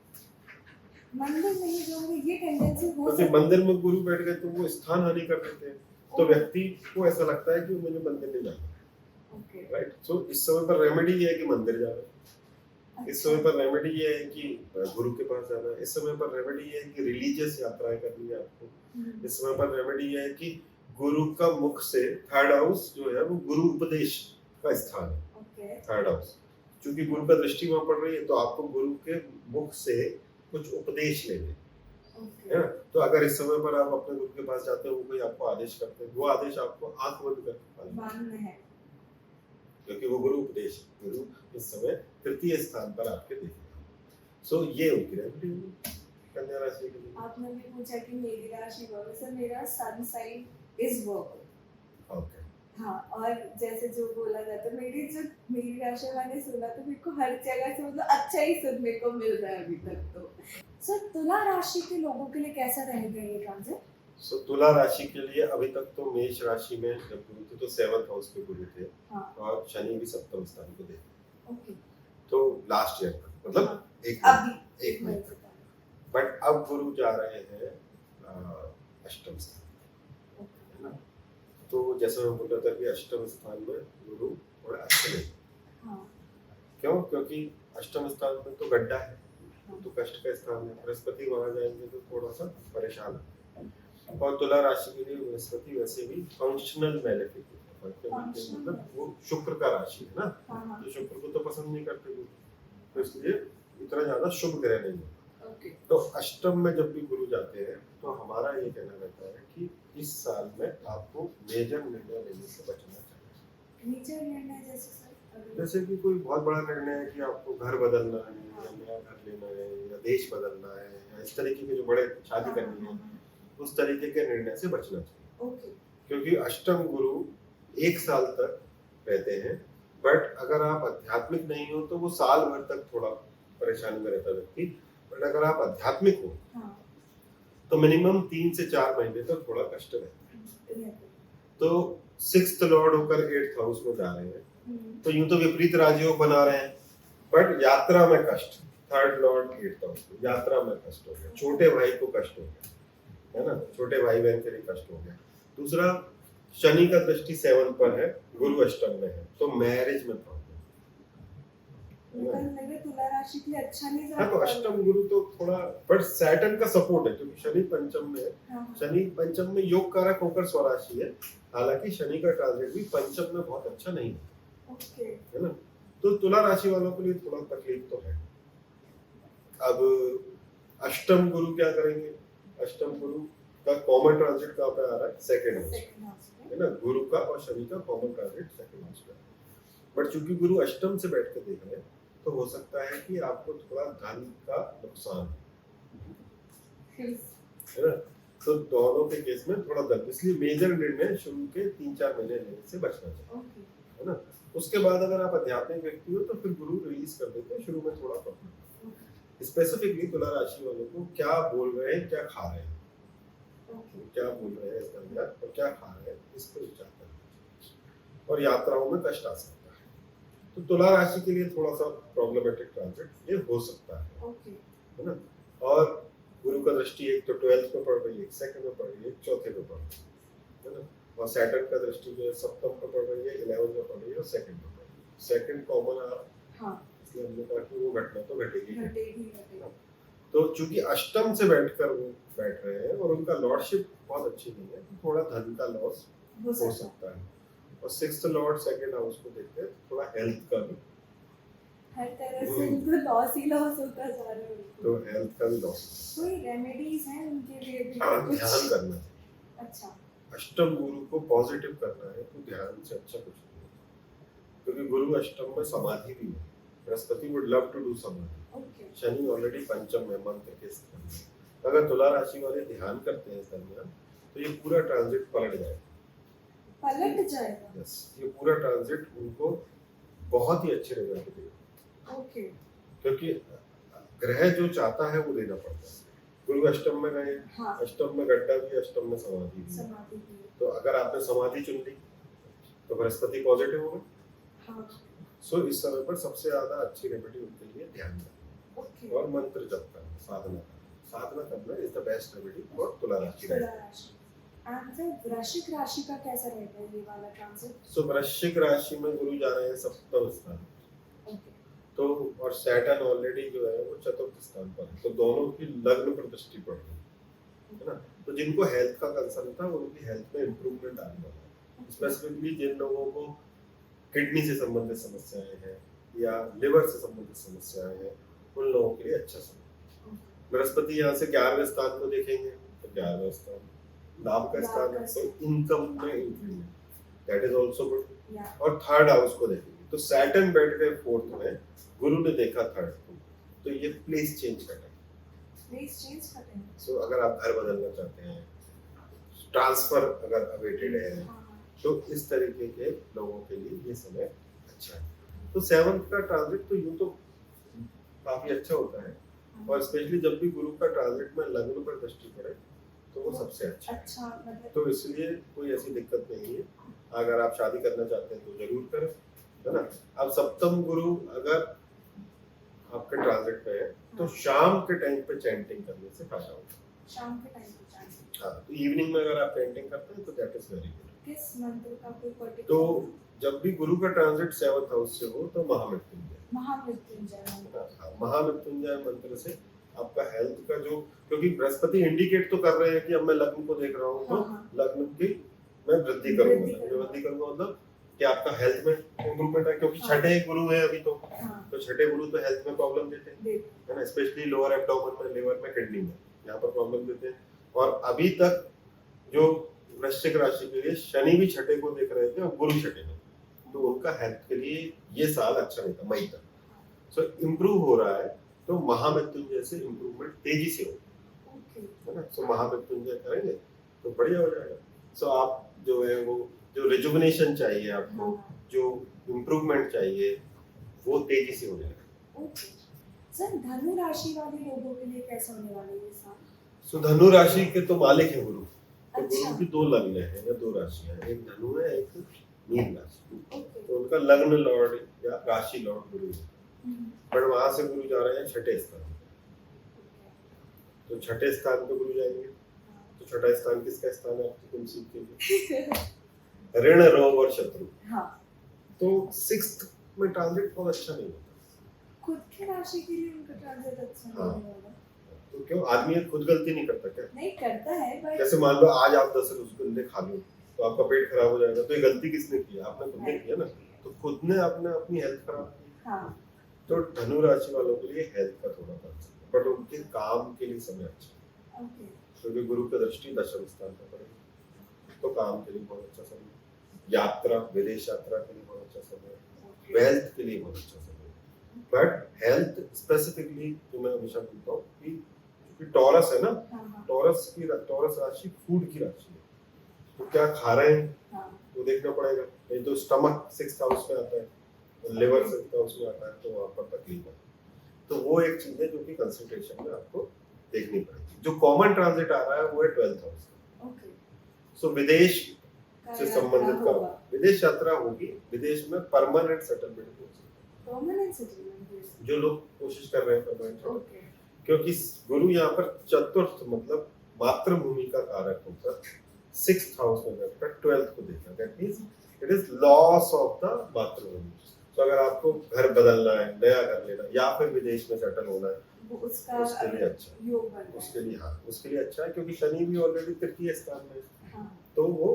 मंदिर नहीं जाऊंगी, ये टेंडेंसी हो क्योंकि सकती मंदिर में गुरु बैठ गए तो वो स्थान हानि कर देते हैं, तो व्यक्ति को ऐसा लगता है कि मुझे मंदिर नहीं जाना, ओके, राइट। सो इस समय पर रेमेडी ये है कि मंदिर जाना, इस समय पर रेमेडी ये है कि गुरु के पास जाना है, इस समय पर रेमेडी ये है कि रिलीजियस यात्राएं करनी है आपको, इस समय पर रेमेडी ये है कि गुरु का मुख से, थर्ड हाउस जो है वो गुरु उपदेश का स्थान है, ओके, थर्ड हाउस, क्योंकि गुरु का दृष्टि वहां पड़ रही है, तो आपको गुरु के मुख से कुछ उपदेश लेने, है ना। तो अगर इस समय पर आप अपने गुरु के पास जाते हो, वो कोई आपको आदेश करते हैं, वो आदेश आपको आंख बंद करके पालना है, मानना है, क्योंकि वो गुरु उपदेश, गुरु इस समय तृतीय स्थान पर आपके देखेगा। सो ये उनकी रेमेडी होगी कन्या राशि के लिए। आपने भी पूछा कि मेरी राशि वर्क, सर मेरा sun sign is work. Okay, हाँ, और जैसे जो बोला जाता है, मेरी राशि मैंने सुना तो मेरे को हर जगह से मतलब अच्छा ही सुनने को मिल रहा है अभी तक। तो सर तुला राशि के लोगों के लिए कैसा रहेगा ये ट्रांजिट? सो तुला राशि के लिए अभी तक तो मेष राशि में जब गुरु थे तो 7th हाउस के गुरु थे, हाँ, और शनि भी सप्तम स्थान को थे, ओके, तो लास्ट ईयर तक, मतलब हाँ, एक अभी महीने तक। बट अब गुरु जा रहे हैं अष्टम स्थान, है ना। तो जैसे मैं बोल रहा था कि अष्टम स्थान में गुरु थोड़ा अच्छे नहीं, हाँ, क्यों? क्योंकि अष्टम स्थान में तो गड्ढा है, तो कष्ट का स्थान है, बृहस्पति वहां जाएंगे तो थोड़ा सा परेशान है। और तुला राशि के लिए बृहस्पति वैसे भी फंक्शनल मैलेफिक है, मतलब वो शुक्र का राशि है ना, हाँ, तो शुक्र को तो पसंद नहीं करते गुरु, तो इसलिए इतना ज्यादा शुभ ग्रह नहीं होता। ओके, तो अष्टम में जब भी गुरु जाते हैं तो हमारा ये कहना रहता है कि इस साल में आपको मेजर निर्णय लेने से बचना चाहिए। मेजर निर्णय जैसे सर? जैसे कि कोई बहुत बड़ा निर्णय है कि आपको घर बदलना है, या नया घर लेना है, या देश बदलना है, या इस तरीके के जो बड़े शादी करनी है, उस तरीके के निर्णय से बचना चाहिए। ओके, क्योंकि अष्टम गुरु 1 साल तक रहते हैं, बट अगर आप आध्यात्मिक नहीं हो तो वो साल भर तक थोड़ा परेशानी में रहता व्यक्ति, बट अगर आप आध्यात्मिक हो हाँ, तो मिनिमम 3 से 4 महीने तक थोड़ा कष्ट रहता है। तो 6th लॉर्ड होकर 8th हाउस में जा रहे हैं, हम्म, तो यूं तो विपरीत राजयोग बना रहे हैं, बट यात्रा में कष्ट। 3rd लॉर्ड 8th हाउस में, यात्रा में कष्ट हो गया, छोटे भाई को कष्ट हो गया, है ना, छोटे भाई बहन के लिए कष्ट हो गया। दूसरा, शनि का दृष्टि 7 पर है, गुरु अष्टम में है, तो मैरिज में प्रॉब्लम। लेकिन मेरे तुला राशि के लिए अच्छा नहीं जा हाँ, तो रहा। अष्टम गुरु तो थोड़ा, बट सैटर्न का सपोर्ट है, क्योंकि शनि पंचम में है। हाँ, शनि पंचम में योग कारक होकर स्वराशि है, हालांकि शनि का ट्रांजिट भी पंचम में बहुत अच्छा नहीं है, ओके, है ना। तो तुला राशि वालों के लिए थोड़ा तकलीफ तो है। अब अष्टम गुरु क्या करेंगे? अष्टम गुरु का कॉमन ट्रांजिट कहाँ पे आ रहा है? सेकंड हाउस, सेकंड हाउस में। है ना। गुरु का और शनि का कॉमन ट्रांजिट सेकंड हाउस में। बट चूंकि गुरु अष्टम से बैठ के देख रहे हैं, तो हो सकता है कि आपको थोड़ा धन का नुकसान, है ना। तो दोनों के केस में थोड़ा धन, इसलिए मेजर निर्णय शुरू के 3-4 महीने लेने से बचना चाहिए, ओके, है ना। उसके बाद अगर आप आध्यात्मिक व्यक्ति हो, तो फिर गुरु रिलीज कर देते हैं, शुरू में थोड़ा प्रॉब्लम। स्पेसिफिकली तुला राशि वालों को क्या बोल रहे हैं, क्या खा रहे हैं, ओके, क्या बोल रहे हैं इस दरमियान और क्या खा रहे हैं, इस पर विचार करना। और यात्राओं में कष्ट आ सकता है, तो तुला राशि के लिए थोड़ा सा प्रॉब्लमेटिक ट्रांजिट ये हो सकता है, ओके, है ना। और गुरु का दृष्टि एक तो 12th में पड़ रही है, एक सेकंड में पड़ रही है, एक चौथे में पड़ रही है ना। और सैटर्न का दृष्टि जो है सप्तम में पड़ रही है, 11th में पड़ रही है और सेकंड में पड़ रही है। सेकंड कॉमन आ रहा है, हाँ, इसलिए हमने कहा कि वो घटना तो घटेगी। घटेगी। तो चूंकि अष्टम से बैठकर वो बैठ रहे हैं और उनका लॉर्डशिप बहुत अच्छी नहीं है, तो थोड़ा धन का लॉस हो हो सकता है। और 6th लॉर्ड सेकंड हाउस को देखते हैं, तो थोड़ा हेल्थ का भी, हर तरह से इनको लॉस ही लॉस होता जा रहा है। तो हेल्थ का भी लॉस, कोई रेमेडीज हैं उनके लिए भी? कुछ ध्यान करना चाहिए। अच्छा, अष्टम गुरु को पॉजिटिव करना है, तो ध्यान से अच्छा कुछ नहीं है, क्योंकि गुरु अष्टम में समाधि भी है। Brihaspati would love to do samadhi, okay, Shani already पंचम में मंत्र के स्थान में। अगर तुला राशि वाले ध्यान करते हैं इस दरमियान, तो ये पूरा ट्रांजिट पलट जाएगा। पलट जाएगा। यस, ये पूरा ट्रांजिट उनको बहुत ही अच्छे रिजल्ट देगा, ओके, क्योंकि ग्रह जो चाहता है वो देना पड़ता है। गुरु अष्टम में गए, हाँ, अष्टम में गड्ढा भी, अष्टम में समाधि भी। समाधि भी। तो अगर आपने समाधि चुन ली, तो बृहस्पति पॉजिटिव होगा। हाँ, सो इस समय पर सबसे ज्यादा अच्छी रेमेडी उनके लिए ध्यान करना ओके, और मंत्र जप करना, साधना करना। साधना करना is the best remedy for तुला राशि। तुला राशि। एंड फिर वृश्चिक राशि का कैसा रहेगा ये वाला ट्रांजिट? सो वृश्चिक राशि में गुरु जा रहे हैं सप्तम स्थान, ओके, तो और सैटर्न ऑलरेडी जो है वो चतुर्थ स्थान पर है, तो दोनों की लग्न पर दृष्टि पड़ रही है ना। तो जिनको हेल्थ का कंसर्न था, उनकी हेल्थ में इम्प्रूवमेंट आने वाला है। स्पेसिफिकली जिन लोगों को किडनी से संबंधित समस्याएं हैं या लिवर से संबंधित समस्याएं हैं, उन लोगों के लिए अच्छा समय। बृहस्पति यहाँ से 11वें स्थान को देखेंगे, तो 11वां स्थान लाभ का स्थान है, तो इनकम में increment, that is also good. या और 3rd हाउस को देखेंगे, तो सैटर्न बैठ गए 4th में, गुरु ने देखा 3rd को, तो ये प्लेस चेंज करना है। प्लेस चेंज करते हैं। सो अगर आप घर बदलना चाहते हैं, ट्रांसफर अगर अवेटेड है, हाँ, तो इस तरीके के लोगों के लिए ये समय अच्छा है। तो 7th का ट्रांजिट तो यूं तो काफी अच्छा होता है, और स्पेशली जब भी गुरु का ट्रांजिट में लग्न पर दृष्टि पड़े, तो वो सबसे अच्छा है। अच्छा, मतलब तो इसलिए कोई ऐसी दिक्कत नहीं है। अगर आप शादी करना चाहते हैं तो जरूर करें, है ना। अब सप्तम गुरु अगर आपके ट्रांजिट पे है, तो शाम के टाइम पे चैंटिंग करने से फायदा होगा। शाम के टाइम पे चाहिए। हाँ, तो इवनिंग में अगर आप पेंटिंग करते हैं, तो दैट इज वेरी गुड। किस मंत्र का कोई पर्टिकुलर? तो जब भी गुरु का ट्रांजिट 7th हाउस से हो, तो महामृत्युंजय, महामृत्युंजय मंत्र। महामृत्युंजय मंत्र से आपका हेल्थ का जो, क्योंकि बृहस्पति इंडिकेट तो कर रहे हैं कि अब मैं लग्न को देख रहा हूँ, तो हाँ, लग्न की मैं वृद्धि करूंगा मतलब कि आपका हेल्थ में इम्प्रूवमेंट है, क्योंकि छठे गुरु है अभी, तो हाँ, तो छठे गुरु तो हेल्थ में प्रॉब्लम देते हैं, देख, है ना। स्पेशली लोअर एब्डोमेन में, लिवर में, किडनी में, यहाँ पर प्रॉब्लम देते हैं। और अभी तक जो वृश्चिक राशि के लिए शनि भी छठे को देख रहे थे और गुरु छठे में, तो उनका हेल्थ के लिए ये साल अच्छा नहीं था, मई तक। सो इम्प्रूव हो रहा है, तो महामृत्युंजय से इम्प्रूवमेंट तेजी से होगा, ओके, है ना। सो महामृत्युंजय करेंगे तो बढ़िया हो जाएगा। सो आप जो है वो जो रिजुविनेशन चाहिए आपको, हाँ, जो इम्प्रूवमेंट चाहिए, वो तेजी से हो जाएगा। ओके। सर, धनु राशि वाले लोगों के लिए कैसा होने वाला है ये साल? सो धनु राशि के तो मालिक है गुरु, तो अच्छा। गुरु की दो लग्न है या दो राशियां हैं, एक धनु है एक मीन राशि। ओके। तो उनका लग्न लॉर्ड या राशि लॉर्ड गुरु है, हम्म, बट वहां से गुरु जा रहे हैं छठे स्थान पे। तो छठे स्थान पे गुरु जाएंगे, तो छठा स्थान किसका स्थान है आपकी कुंडली के लिए? ऋण, रोग और शत्रु। हाँ। तो सिक्स्थ में ट्रांजिट बहुत अच्छा नहीं होता। खुद की राशि के लिए उनका ट्रांजिट अच्छा नहीं हाँ। होगा। तो क्यों आदमी खुद गलती नहीं करता क्या? नहीं करता है बट जैसे मान लो आज आप 10 रसगुल्ले खा लो तो आपका पेट खराब हो जाएगा, तो ये गलती किसने की? आपने खुद ने किया ना। तो खुद ने आपने अपनी हेल्थ खराब की। हाँ। तो धनु राशि वालों के लिए हेल्थ का थोड़ा फर्क है, बट उनके काम के लिए समय अच्छा है, ओके। क्योंकि गुरु की दृष्टि दशम स्थान पर पड़ेगी, तो काम के लिए बहुत अच्छा समय है। यात्रा, विदेश यात्रा के लिए बहुत अच्छा समय है, वेल्थ के लिए बहुत अच्छा समय है। बट हेल्थ स्पेसिफिकली जो मैं हमेशा बोलता हूँ कि टॉरस है ना, हाँ। टॉरस राशि फूड की राशि है, तो क्या खा रहे हैं हाँ। वो देखना पड़ेगा। नहीं तो स्टमक 6th हाउस में आता है, लिवर 6th हाउस में आता है, तो वहां पर तकलीफ है। तो वो एक चीज है जो कि कंसंट्रेशन में आपको देखनी पड़ेगी। जो कॉमन ट्रांजिट आ रहा है वो है 12th हाउस। ओके। सो विदेश से यात्रा संबंधित काम, होगा। विदेश यात्रा होगी, विदेश में परमानेंट सेटलमेंट हो सकता परमानेंट सेटलमेंट। है, जो लोग कोशिश कर रहे हैं परमानेंट। ओके। क्योंकि गुरु यहाँ पर चतुर्थ मतलब मातृभूमि का कारक होकर 6th हाउस में बैठकर 12th को देखा। That means it is loss of the मातृभूमि। तो अगर आपको घर बदलना है, नया घर लेना या फिर विदेश में सेटल होना है, वो उसका उसके लिए अच्छा है। योग बन रहा है। उसके लिए हाँ, उसके लिए अच्छा है, क्योंकि शनि भी ऑलरेडी तृतीय स्थान में है। हाँ। तो वो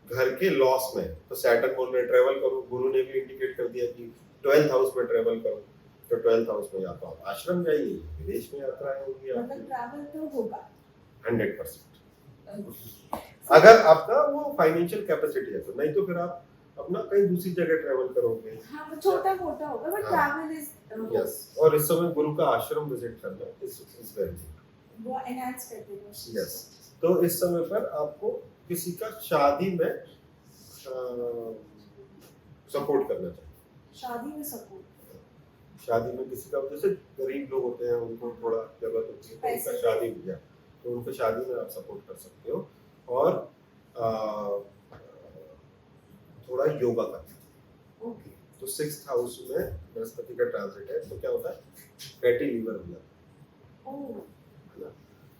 घर के लॉस में है। तो सैटर्न बोल रहे ट्रेवल करो, गुरु ने भी इंडिकेट कर दिया कि 12th हाउस में ट्रेवल करो। तो 12th हाउस में या तो आप आश्रम जाइए, विदेश में यात्राएं होंगी मतलब आपकी ट्रैवल तो होगा 100%। अगर आपका वो फाइनेंशियल कैपेसिटी है तो, नहीं तो फिर आप अपना कहीं दूसरी जगह ट्रेवल करोगे। हाँ वो छोटा मोटा होगा बट हाँ। ट्रैवल इज यस, और इस समय गुरु का आश्रम विजिट करना इज वेरी गुड। वो एनहांस कर देगा उस चीज़ यस, तो इस समय पर आपको किसी का शादी में सपोर्ट करना चाहिए। को। शादी में सपोर्ट। शादी में किसी का, जैसे गरीब लोग होते हैं उनको थोड़ा जरूरत होती है, तो पैसे उनका शादी हो गया तो उनको शादी में आप सपोर्ट कर सकते हो। और थोड़ा योगा करना। ओके। तो 6th हाउस में बृहस्पति का ट्रांजिट है, तो क्या होता है फैटी लीवर हो जाता है, ओह। है ना।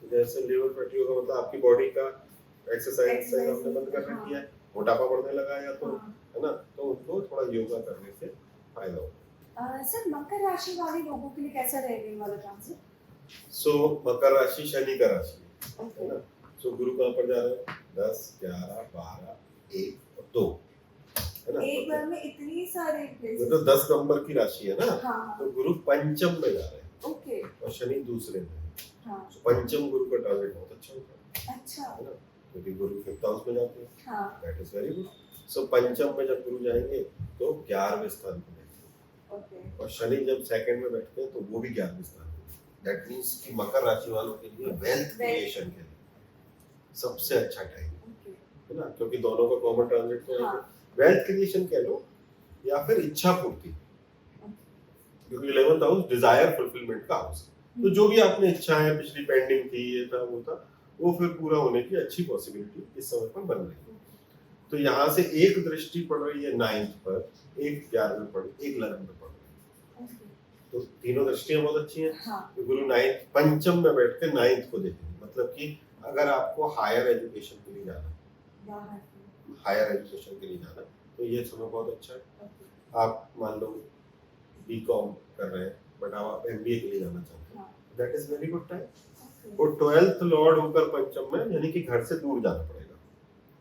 तो जैसे लीवर फैटी होगा मतलब आपकी बॉडी का एक्सरसाइज आपने बंद कर रखी है, मोटापा बढ़ने लगा या तो, हाँ। है ना। तो उनको थोड़ा योगा करने से फायदा होगा। सर मकर राशि वाले लोगों के लिए कैसा रहेगा ये वाला ट्रांजिट? सो मकर राशि शनि का राशि है ओके। ना। सो गुरु कहाँ पर जा रहे हैं? 10, 11, 12, 1 और 2, है ना। एक बार में इतनी सारे ये प्लेसेस। तो 10 नंबर की राशि है ना। हाँ। तो गुरु पंचम में जा रहे हैं ओके। और शनि दूसरे में। हाँ। तो पंचम गुरु का ट्रांजिट बहुत अच्छा होता अच्छा। है ना, क्योंकि गुरु 5th हाउस में जाते हैं। हाँ। That is very good. So पंचम में जब गुरु जाएंगे तो 11वें स्थान पर बैठेंगे, ओके। और शनि जब सेकंड में बैठते हैं तो वो भी 11वें स्थान पे। दैट मींस कि मकर राशि वालों के लिए वेल्थ क्रिएशन के लिए सबसे अच्छा टाइम ओके। है ना, क्योंकि दोनों का कॉमन ट्रांजिट तो है। हाँ। वेल्थ क्रिएशन कह लो या फिर इच्छा पूर्ति, क्योंकि 11th हाउस डिजायर फुलफिलमेंट का हाउस है। तो जो भी आपने इच्छाएं पिछली पेंडिंग थी, ये था वो था, वो फिर पूरा होने की अच्छी पॉसिबिलिटी इस समय पर बन रही है। तो यहाँ से एक दृष्टि पड़ रही है 9th पर, एक 11वें पर, एक 11वें पर पड़ रही है। तो तीनों दृष्टियां बहुत अच्छी हैं। हाँ। तो गुरु 9th पंचम में बैठ के 9th को देखेंगे, मतलब कि अगर आपको हायर एजुकेशन के लिए जाना, हायर एजुकेशन के लिए जाना, तो ये समय बहुत अच्छा है। आप मान लो बीकॉम कर रहे हैं बट आप एमबीए के लिए जाना चाहते हैं, that is very good time. और 12th लॉर्ड होकर पंचम में, यानी कि घर से दूर जाना पड़ेगा,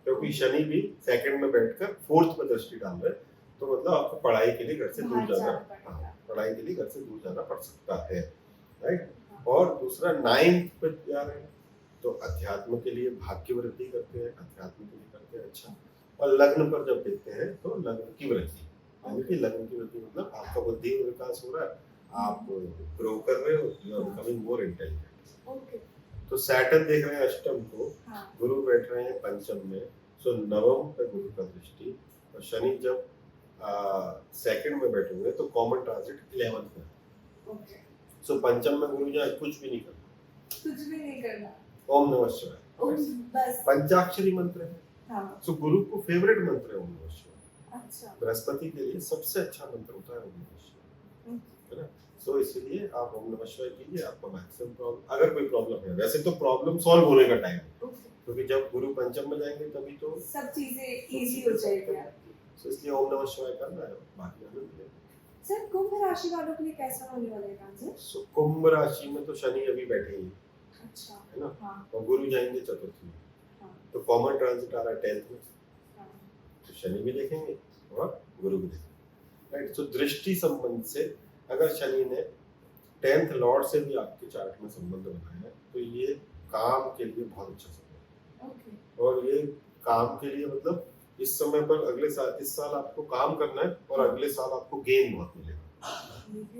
क्योंकि शनि भी सेकंड में बैठकर 4th में दृष्टि डाल रहे हैं। तो मतलब आपको पढ़ाई के लिए घर से दूर जाना, पढ़ाई के लिए घर से दूर जाना पड़ सकता है, राइट। और दूसरा 9th पे जा रहे हैं तो अध्यात्म के लिए भाग्य वृद्धि करते हैं, अध्यात्म के लिए करते हैं अच्छा। और लग्न पर जब देखते हैं तो लग्न की वृद्धि, यानी कि लग्न की वृद्धि मतलब आपका बुद्धि में विकास हो रहा है, आप ग्रो कर रहे हो, you are becoming more intelligent. Okay. तो सैटर्न देख रहे हैं अष्टम को, हाँ। गुरु बैठ रहे हैं पंचम में, सो नवम पे गुरु का दृष्टि, और शनि जब सेकंड में बैठे हुए तो कॉमन ट्रांजिट 11th में। ओके। सो पंचम में गुरु जाए कुछ भी नहीं करना, कुछ भी नहीं करना। ओम नमः शिवाय। बस पंचाक्षरी मंत्र है। हाँ सो गुरु को फेवरेट मंत्र है ओम नमः शिवाय। अच्छा बृहस्पति के लिए सबसे अच्छा मंत्र होता है ओम नमः शिवाय, है ना। सो इसलिए आप ओम नमः शिवाय कीजिए, आपको मैक्सिमम प्रॉब्लम, अगर कोई प्रॉब्लम है, वैसे तो प्रॉब्लम सॉल्व होने का टाइम है, क्योंकि जब गुरु पंचम में जाएंगे तभी तो सब चीजें इजी हो जाएगी आपकी। सो इसलिए ओम नमः शिवाय करना है, बाकी आनंद लेना है। सर कुंभ राशि वालों के लिए कैसा होने वाला है ट्रांजिट? सो कुंभ राशि में तो शनि अभी बैठे ही, अच्छा है ना, हाँ और गुरु जाएंगे चतुर्थ में, हाँ तो कॉमन ट्रांजिट आ रहा है 10th में, हाँ तो शनि भी देखेंगे और गुरु भी देखेंगे, राइट। सो दृष्टि संबंध से अगर शनि ने 10th लॉर्ड से भी आपके चार्ट में संबंध बनाया है, तो ये काम के लिए बहुत अच्छा समय है। ओके और ये काम के लिए मतलब इस समय पर अगले साल, इस साल आपको काम करना है और अगले साल आपको गेन बहुत मिलेगा,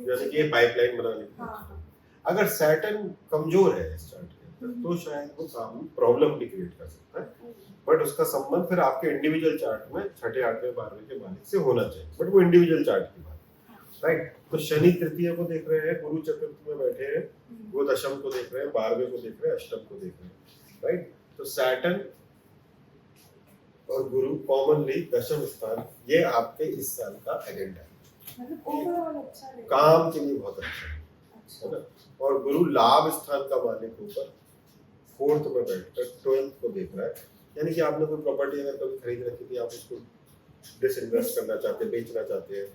यानी कि ये पाइपलाइन बनाने के लिए। हाँ अगर सैटर्न कमजोर है इस चार्ट के अंदर, तो शायद वो काम प्रॉब्लम भी क्रिएट कर सकता है, बट उसका संबंध फिर आपके इंडिविजुअल चार्ट में छठे, आठवें, 12वें के मालिक से होना चाहिए, बट वो इंडिविजुअल चार्ट की बात, राइट। तो शनि तृतीय को देख रहे हैं, गुरु चतुर्थ में बैठे हैं, वो दशम को देख रहे हैं, 12वें को देख रहे हैं, अष्टम को देख रहे हैं, राइट। तो सैटर्न और गुरु कॉमनली दशम स्थान, ये आपके इस साल का एजेंडा है, मतलब ओवरऑल अच्छा रहेगा। काम के लिए बहुत अच्छा है अच्छा ना। और गुरु लाभ स्थान का मालिक होकर 4th में बैठकर 12th को देख रहा है, यानी कि आपने कोई प्रॉपर्टी अगर कभी खरीद रखी थी, आप उसको डिसइन्वेस्ट करना चाहते हैं, बेचना चाहते हैं,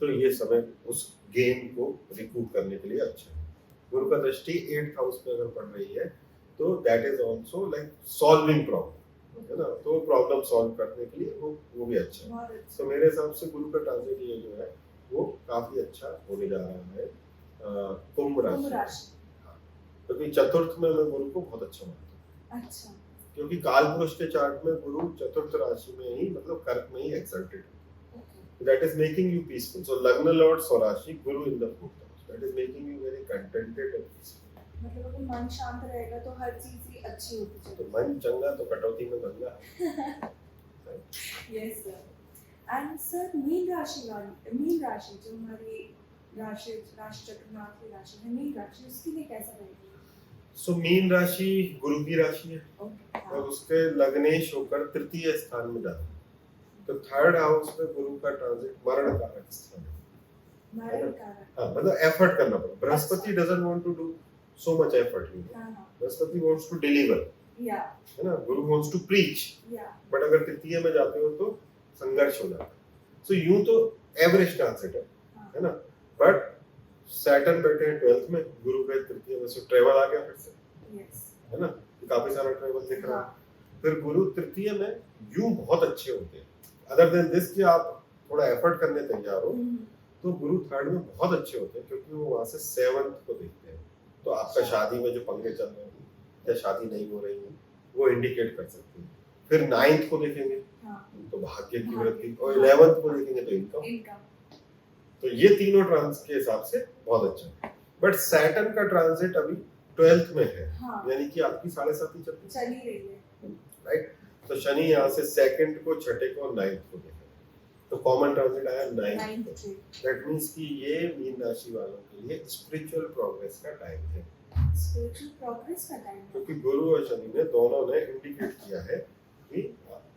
तो ये समय उस गेन को रिकूप करने के लिए अच्छा है। गुरु का दृष्टि 8th हाउस पे अगर पड़ रही है, तो that is also like solving problem, है ना, तो प्रॉब्लम सॉल्व करने के लिए वो भी अच्छा है। बहुत अच्छा तो मेरे हिसाब से गुरु का ट्रांजिट ये जो है वो काफी अच्छा होने जा रहा है कुंभ कुंभ राशि, राशि क्योंकि चतुर्थ में मैं गुरु को बहुत अच्छा मानता हूँ, अच्छा क्योंकि काल पुरुष के चार्ट में गुरु चतुर्थ राशि में ही, मतलब कर्क में ही एक्सल्टेड है, okay that is making you peaceful. So लग्न लॉर्ड स्वराशि गुरु in the 4th house, that is making you very contented and peaceful. मतलब अगर मन शांत रहेगा तो हर चीज ही अच्छी होती तो चलेगी। मन चंगा तो कटौती में Ganga. Yes sir. And sir mean राशि जो हमारी राशि चक्रनाथ की राशि है, मीन राशि उसके लिए कैसा रहेगा? सो मीन राशि गुरु की राशि है, ओके और उसके लग्नेश होकर तृतीय स्थान में जाता है, तो 3rd हाउस में गुरु का ट्रांजिट मरण कारक स्थान है, मरण कारण हाँ, मतलब एफर्ट करना पड़ता है। Brihaspati doesn't want to do so much effort, हाँ बृहस्पति वांट्स टू डिलीवर, या है ना, Guru wants to preach, yeah but अगर तृतीय में जाते हो तो संघर्ष हो जाता है। सो यूं तो एवरेज ट्रांजिट है ना, बट सैटर्न बैठे हैं 12th में, गुरु गए तृतीय में, सो ट्रेवल आ गया फिर से, यस है ना, काफी सारा ट्रेवल दिख रहा है। हाँ फिर गुरु तृतीय में यूं बहुत अच्छे होते हैं, अदर देन दिस कि आप थोड़ा एफर्ट करने तैयार हो, तो गुरु 3rd में बहुत अच्छे होते हैं, क्योंकि वो वहां से 7th को देखते हैं, तो आपका शादी में जो पंगे चल रहे हैं या शादी नहीं हो रही है वो इंडिकेट कर सकते हैं। फिर 9th को देखेंगे हाँ तो भाग्य की वृद्धि, और 11th को देखेंगे तो इनकम। इनकम तो ये तीनों ट्रांस के हिसाब से बहुत अच्छा है, बट सैटर्न का ट्रांजिट अभी 12th में है, हाँ यानी कि आपकी 7.5 चल चल ही रही है। राइट। तो शनि यहाँ से 2nd को, 6ठे को और 9th को देखेगा, तो कॉमन ट्रांजिट आया 9th को। दैट मींस कि ये मीन राशि वालों के लिए स्पिरिचुअल प्रोग्रेस का टाइम है, स्पिरिचुअल प्रोग्रेस का टाइम है। क्योंकि गुरु और शनि ने दोनों ने इंडिकेट किया है कि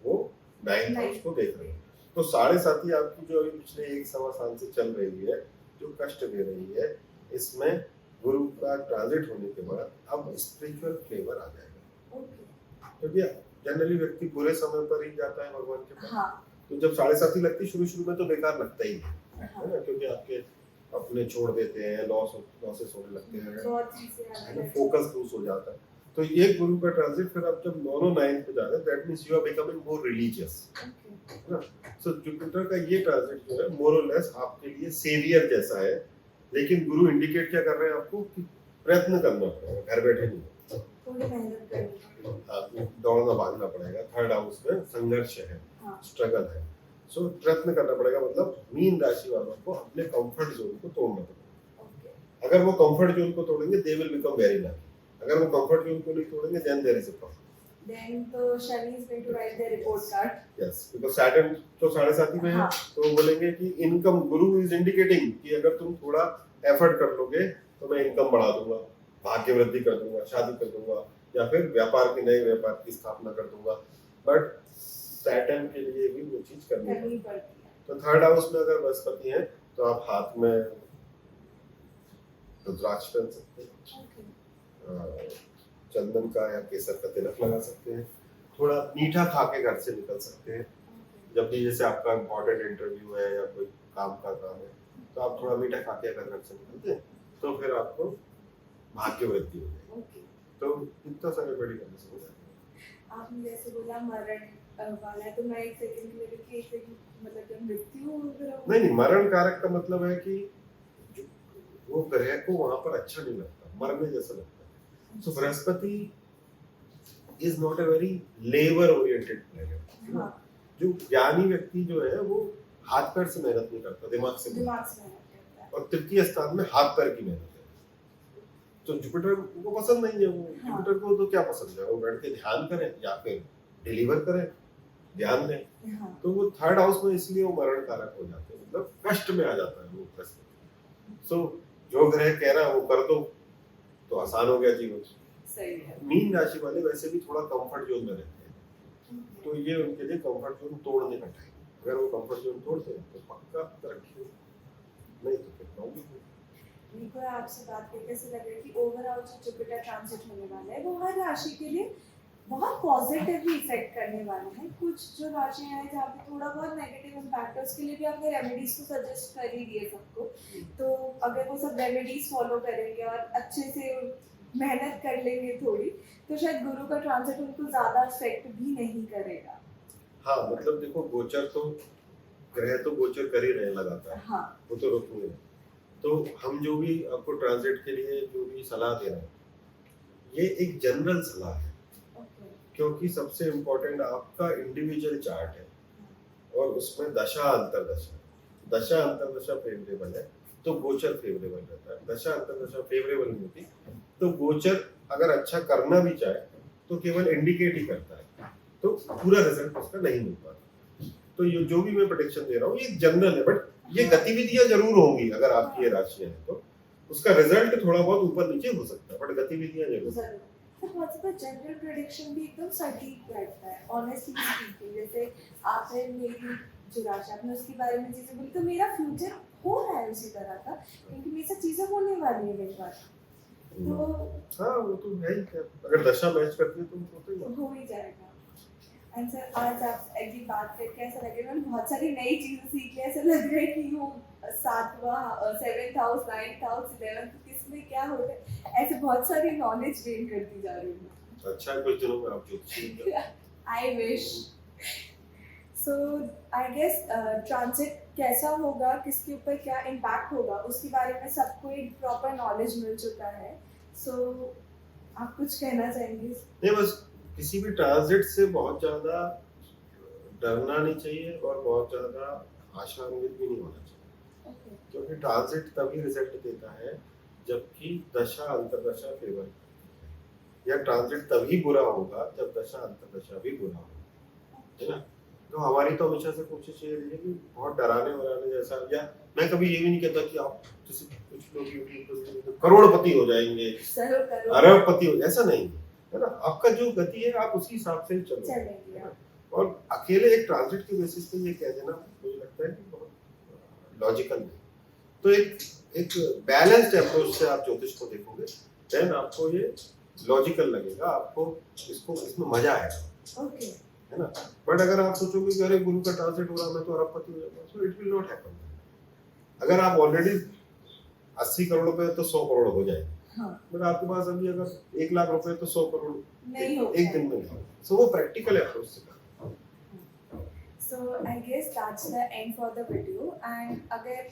वो 9th हाउस को देख रहे हैं। तो 7.5 आपकी जो अभी पिछले 1-1.25 साल से चल रही है, जो कष्ट दे रही है, इसमें गुरु का ट्रांजिट होने के बाद अब स्पिरिचुअल फ्लेवर आ जाएगा, ओके क्योंकि जनरली व्यक्ति बुरे समय पर ही जाता है भगवान के पास। हाँ तो जब 7.5 लगती शुरू में तो बेकार लगता ही है हाँ ना, क्योंकि आपके अपने छोड़ देते हैं, लॉसेस होने लगते हैं, बहुत चीजें आ है ना, रही फोकस लूज हो जाता है। तो ये गुरु का ट्रांजिट फिर आप जब दोनों 9th पे जा रहे हैं, that means you are becoming more religious, okay है ना। सो जुपिटर का ये ट्रांजिट जो है मोर और लेस आपके लिए सेवियर जैसा है, लेकिन गुरु इंडिकेट क्या कर रहे हैं आपको कि प्रयत्न करना पड़ेगा, घर बैठे नहीं, थोड़ी मेहनत करनी आपको दौड़ना भागना पड़ेगा। 3rd हाउस में संघर्ष है, हाँ स्ट्रगल है, सो प्रयत्न करना पड़ेगा, मतलब मीन राशि वालों को अपने कंफर्ट जोन को तोड़ना पड़ेगा। ओके अगर वो कंफर्ट जोन को तोड़ेंगे they will become very lucky, अगर वो कंफर्ट जोन को नहीं तोड़ेंगे then there is a problem. then the Shani is going to write their report card. Yes, because Saturn तो 7.5 में है, हाँ। तो बोलेंगे कि इनकम, गुरु इज इंडिकेटिंग कि अगर तुम थोड़ा एफर्ट कर लोगे तो मैं इनकम बढ़ा दूंगा, भाग्य वृद्धि कर दूंगा, शादी कर दूंगा, या फिर नए व्यापार की स्थापना कर दूंगा। बट सैटर्न के लिए भी वो चीज करनी पड़ती है। तो थर्ड हाउस में अगर बृहस्पति है तो आप हाथ में रुद्राक्ष पहन सकते हैं, चंदन का या केसर का तिलक लगा सकते हैं, थोड़ा मीठा खा के घर से निकल सकते हैं। जब भी जैसे आपका इम्पोर्टेंट इंटरव्यू है या कोई काम है तो आप थोड़ा मीठा खा के अगर घर से निकलते हैं तो फिर आपको भाग्य वृद्धि हो जाएगी। तो इतना सारे बड़ी करने से हो जाएगा। आपने जैसे बोला मरण वाला है, तो मैं एक सेकंड के लिए कि इससे मतलब जब मृत्यु नहीं, मरण कारक का मतलब है कि वो ग्रह को वहां पर अच्छा नहीं लगता, मरने जैसा लगता है। So Brihaspati is not a very labour oriented planet. जो ज्ञानी व्यक्ति जो है वो हाथ पैर से मेहनत नहीं करता, दिमाग से मेहनत करता है। और तृतीय स्थान में हाथ पैर की मेहनत है। तो जुपिटर को पसंद नहीं है। वो जुपिटर को तो क्या पसंद है, वो बैठ के ध्यान करें या फिर डिलीवर करें, ध्यान दें। तो वो थर्ड हाउस में इसलिए वो मरण कारक हो जाते हैं, मतलब कष्ट में आ जाता है वो बृहस्पति। सो जो ग्रह कह रहा है वो कर दो तो आसान हो गया जीवन। सही है। मीन राशि वाले वैसे भी थोड़ा कंफर्ट जोन में रहते हैं, तो ये उनके लिए कंफर्ट जोन तोड़ने का टाइम। अगर वो कंफर्ट जोन तोड़ते हैं तो पक्का तरक्की, नहीं तो फिर प्रॉब्लम। मेरे को आपसे बात करके ऐसा लग रहा है कि ओवरऑल जो जुपिटर ट्रांजिट होने वाला है वो हर राशि के लिए बहुत पॉजिटिवली इफेक्ट करने वाले हैं। कुछ जो राशियां हैं जहाँ पे थोड़ा बहुत नेगेटिव इम्पैक्ट है उसके लिए भी आपने रेमेडीज को सजेस्ट कर ही दिए सबको। तो अगर वो सब रेमेडीज फॉलो करेंगे और अच्छे से मेहनत कर लेंगे थोड़ी, तो शायद गुरु का ट्रांजिट उनको ज्यादा इफेक्ट भी नहीं करेगा। हाँ, मतलब देखो गोचर तो ग्रह तो गोचर कर ही रहे लगातार। हाँ, वो तो रुकेंगे। तो हम जो भी आपको ट्रांजिट के लिए जो भी सलाह दे रहे हैं ये एक जनरल सलाह है। क्योंकि सबसे इम्पोर्टेंट आपका इंडिविजुअल चार्ट है और उसमें दशा अंतरदशा फेवरेबल है तो गोचर फेवरेबल रहता है। दशा अंतरदशा फेवरेबल नहीं होती तो गोचर अगर अच्छा करना भी चाहे तो केवल इंडिकेट ही करता है, तो पूरा रिजल्ट उसका नहीं मिल पाता। तो ये जो भी मैं प्रेडिक्शन दे रहा हूँ ये जनरल है, बट ये गतिविधियां जरूर होंगी। अगर आपकी ये राशि है तो उसका रिजल्ट थोड़ा बहुत ऊपर नीचे हो सकता है, बट गतिविधियां जरूर। जनरल प्रेडिक्शन भी एकदम सटीक बैठता है ऑनेस्टली स्पीकिंग। जैसे आपने मेरी जो राशि आपने उसके बारे में चीजें बोली तो मेरा फ्यूचर हो रहा है उसी तरह का, क्योंकि मेरे साथ चीजें होने वाली है मेरे पास। तो हाँ वो तो है ही, अगर दशा मैच करती है तो हो ही जाएगा। एंड सर आज आप एक बात करके ऐसा लग रहा है मैंने बहुत सारी नई चीजें सीख ली। ऐसा लग रहा है कि वो 7th house 9th house 11th किसमें क्या हो रहा है, ऐसे बहुत सारी नॉलेज गेन करती जा रही हूँ। अच्छा, कुछ दिनों में आप ज्योतिषी I wish. So I guess transit कैसा होगा, किसके ऊपर क्या इम्पैक्ट होगा उसके बारे में सबको एक प्रॉपर नॉलेज मिल चुका है। सो आप कुछ कहना चाहेंगे? नहीं, बस किसी भी ट्रांजिट से बहुत ज्यादा डरना नहीं चाहिए और बहुत ज्यादा आशान्वित भी नहीं होना चाहिए। क्योंकि ट्रांजिट तभी रिजल्ट देता है जबकि दशा अंतरदशा फेवर, या ट्रांजिट तभी बुरा होगा जब दशा अंतरदशा भी बुरा होगा, है ना। तो हमारी तो हमेशा से कोशिश ये रही है कि बहुत डराने जैसा, या मैं कभी ये भी नहीं कहता कि आप जैसे कुछ लोग यूट्यूब पर करोड़पति हो जाएंगे, अरबपति हो, ऐसा नहीं है ना। आपका जो गति है आप उसी हिसाब से चलो। और अकेले एक ट्रांजिट के बेसिस पे ये कह देना मुझे लगता है कि बहुत लॉजिकल नहीं। तो एक बैलेंस्ड अप्रोच से आप ज्योतिष को देखोगे देन आपको ये लॉजिकल लगेगा, आपको इसमें मजा आएगा। है ना। बट अगर आप सोचोगे कि अरे गुरु का ट्रांजिट हो रहा मैं तो अरबपति हो जाऊंगा, so it will not happen. अगर आप ऑलरेडी 80 करोड़ रुपए तो 100 करोड़ हो जाएंगे। हाँ। बट आपके पास अभी अगर 1 लाख रुपए तो 100 करोड़ नहीं हो एक दिन में नहीं। सो वो प्रैक्टिकल अप्रोच से। So I guess that's the end for the video। and अगर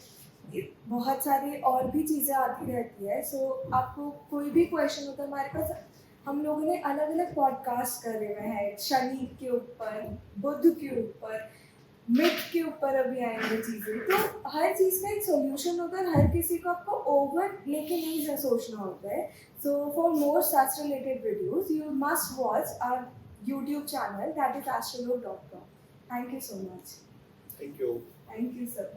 बहुत सारी और भी चीज़ें आती रहती है, सो आपको कोई भी क्वेश्चन होता है हमारे पास, हम लोगों ने अलग अलग पॉडकास्ट करे हुए हैं, शनि के ऊपर, बुध के ऊपर, मिथ के ऊपर अभी आएंगे चीज़ें। तो हर चीज़ का एक सोल्यूशन होता है, हर किसी को आपको ओवर लेके नहीं सोचना होता है। So for more such related videos you must watch our YouTube channel, that is astrolog.com। Thank you so much. Thank you. Thank you, sir.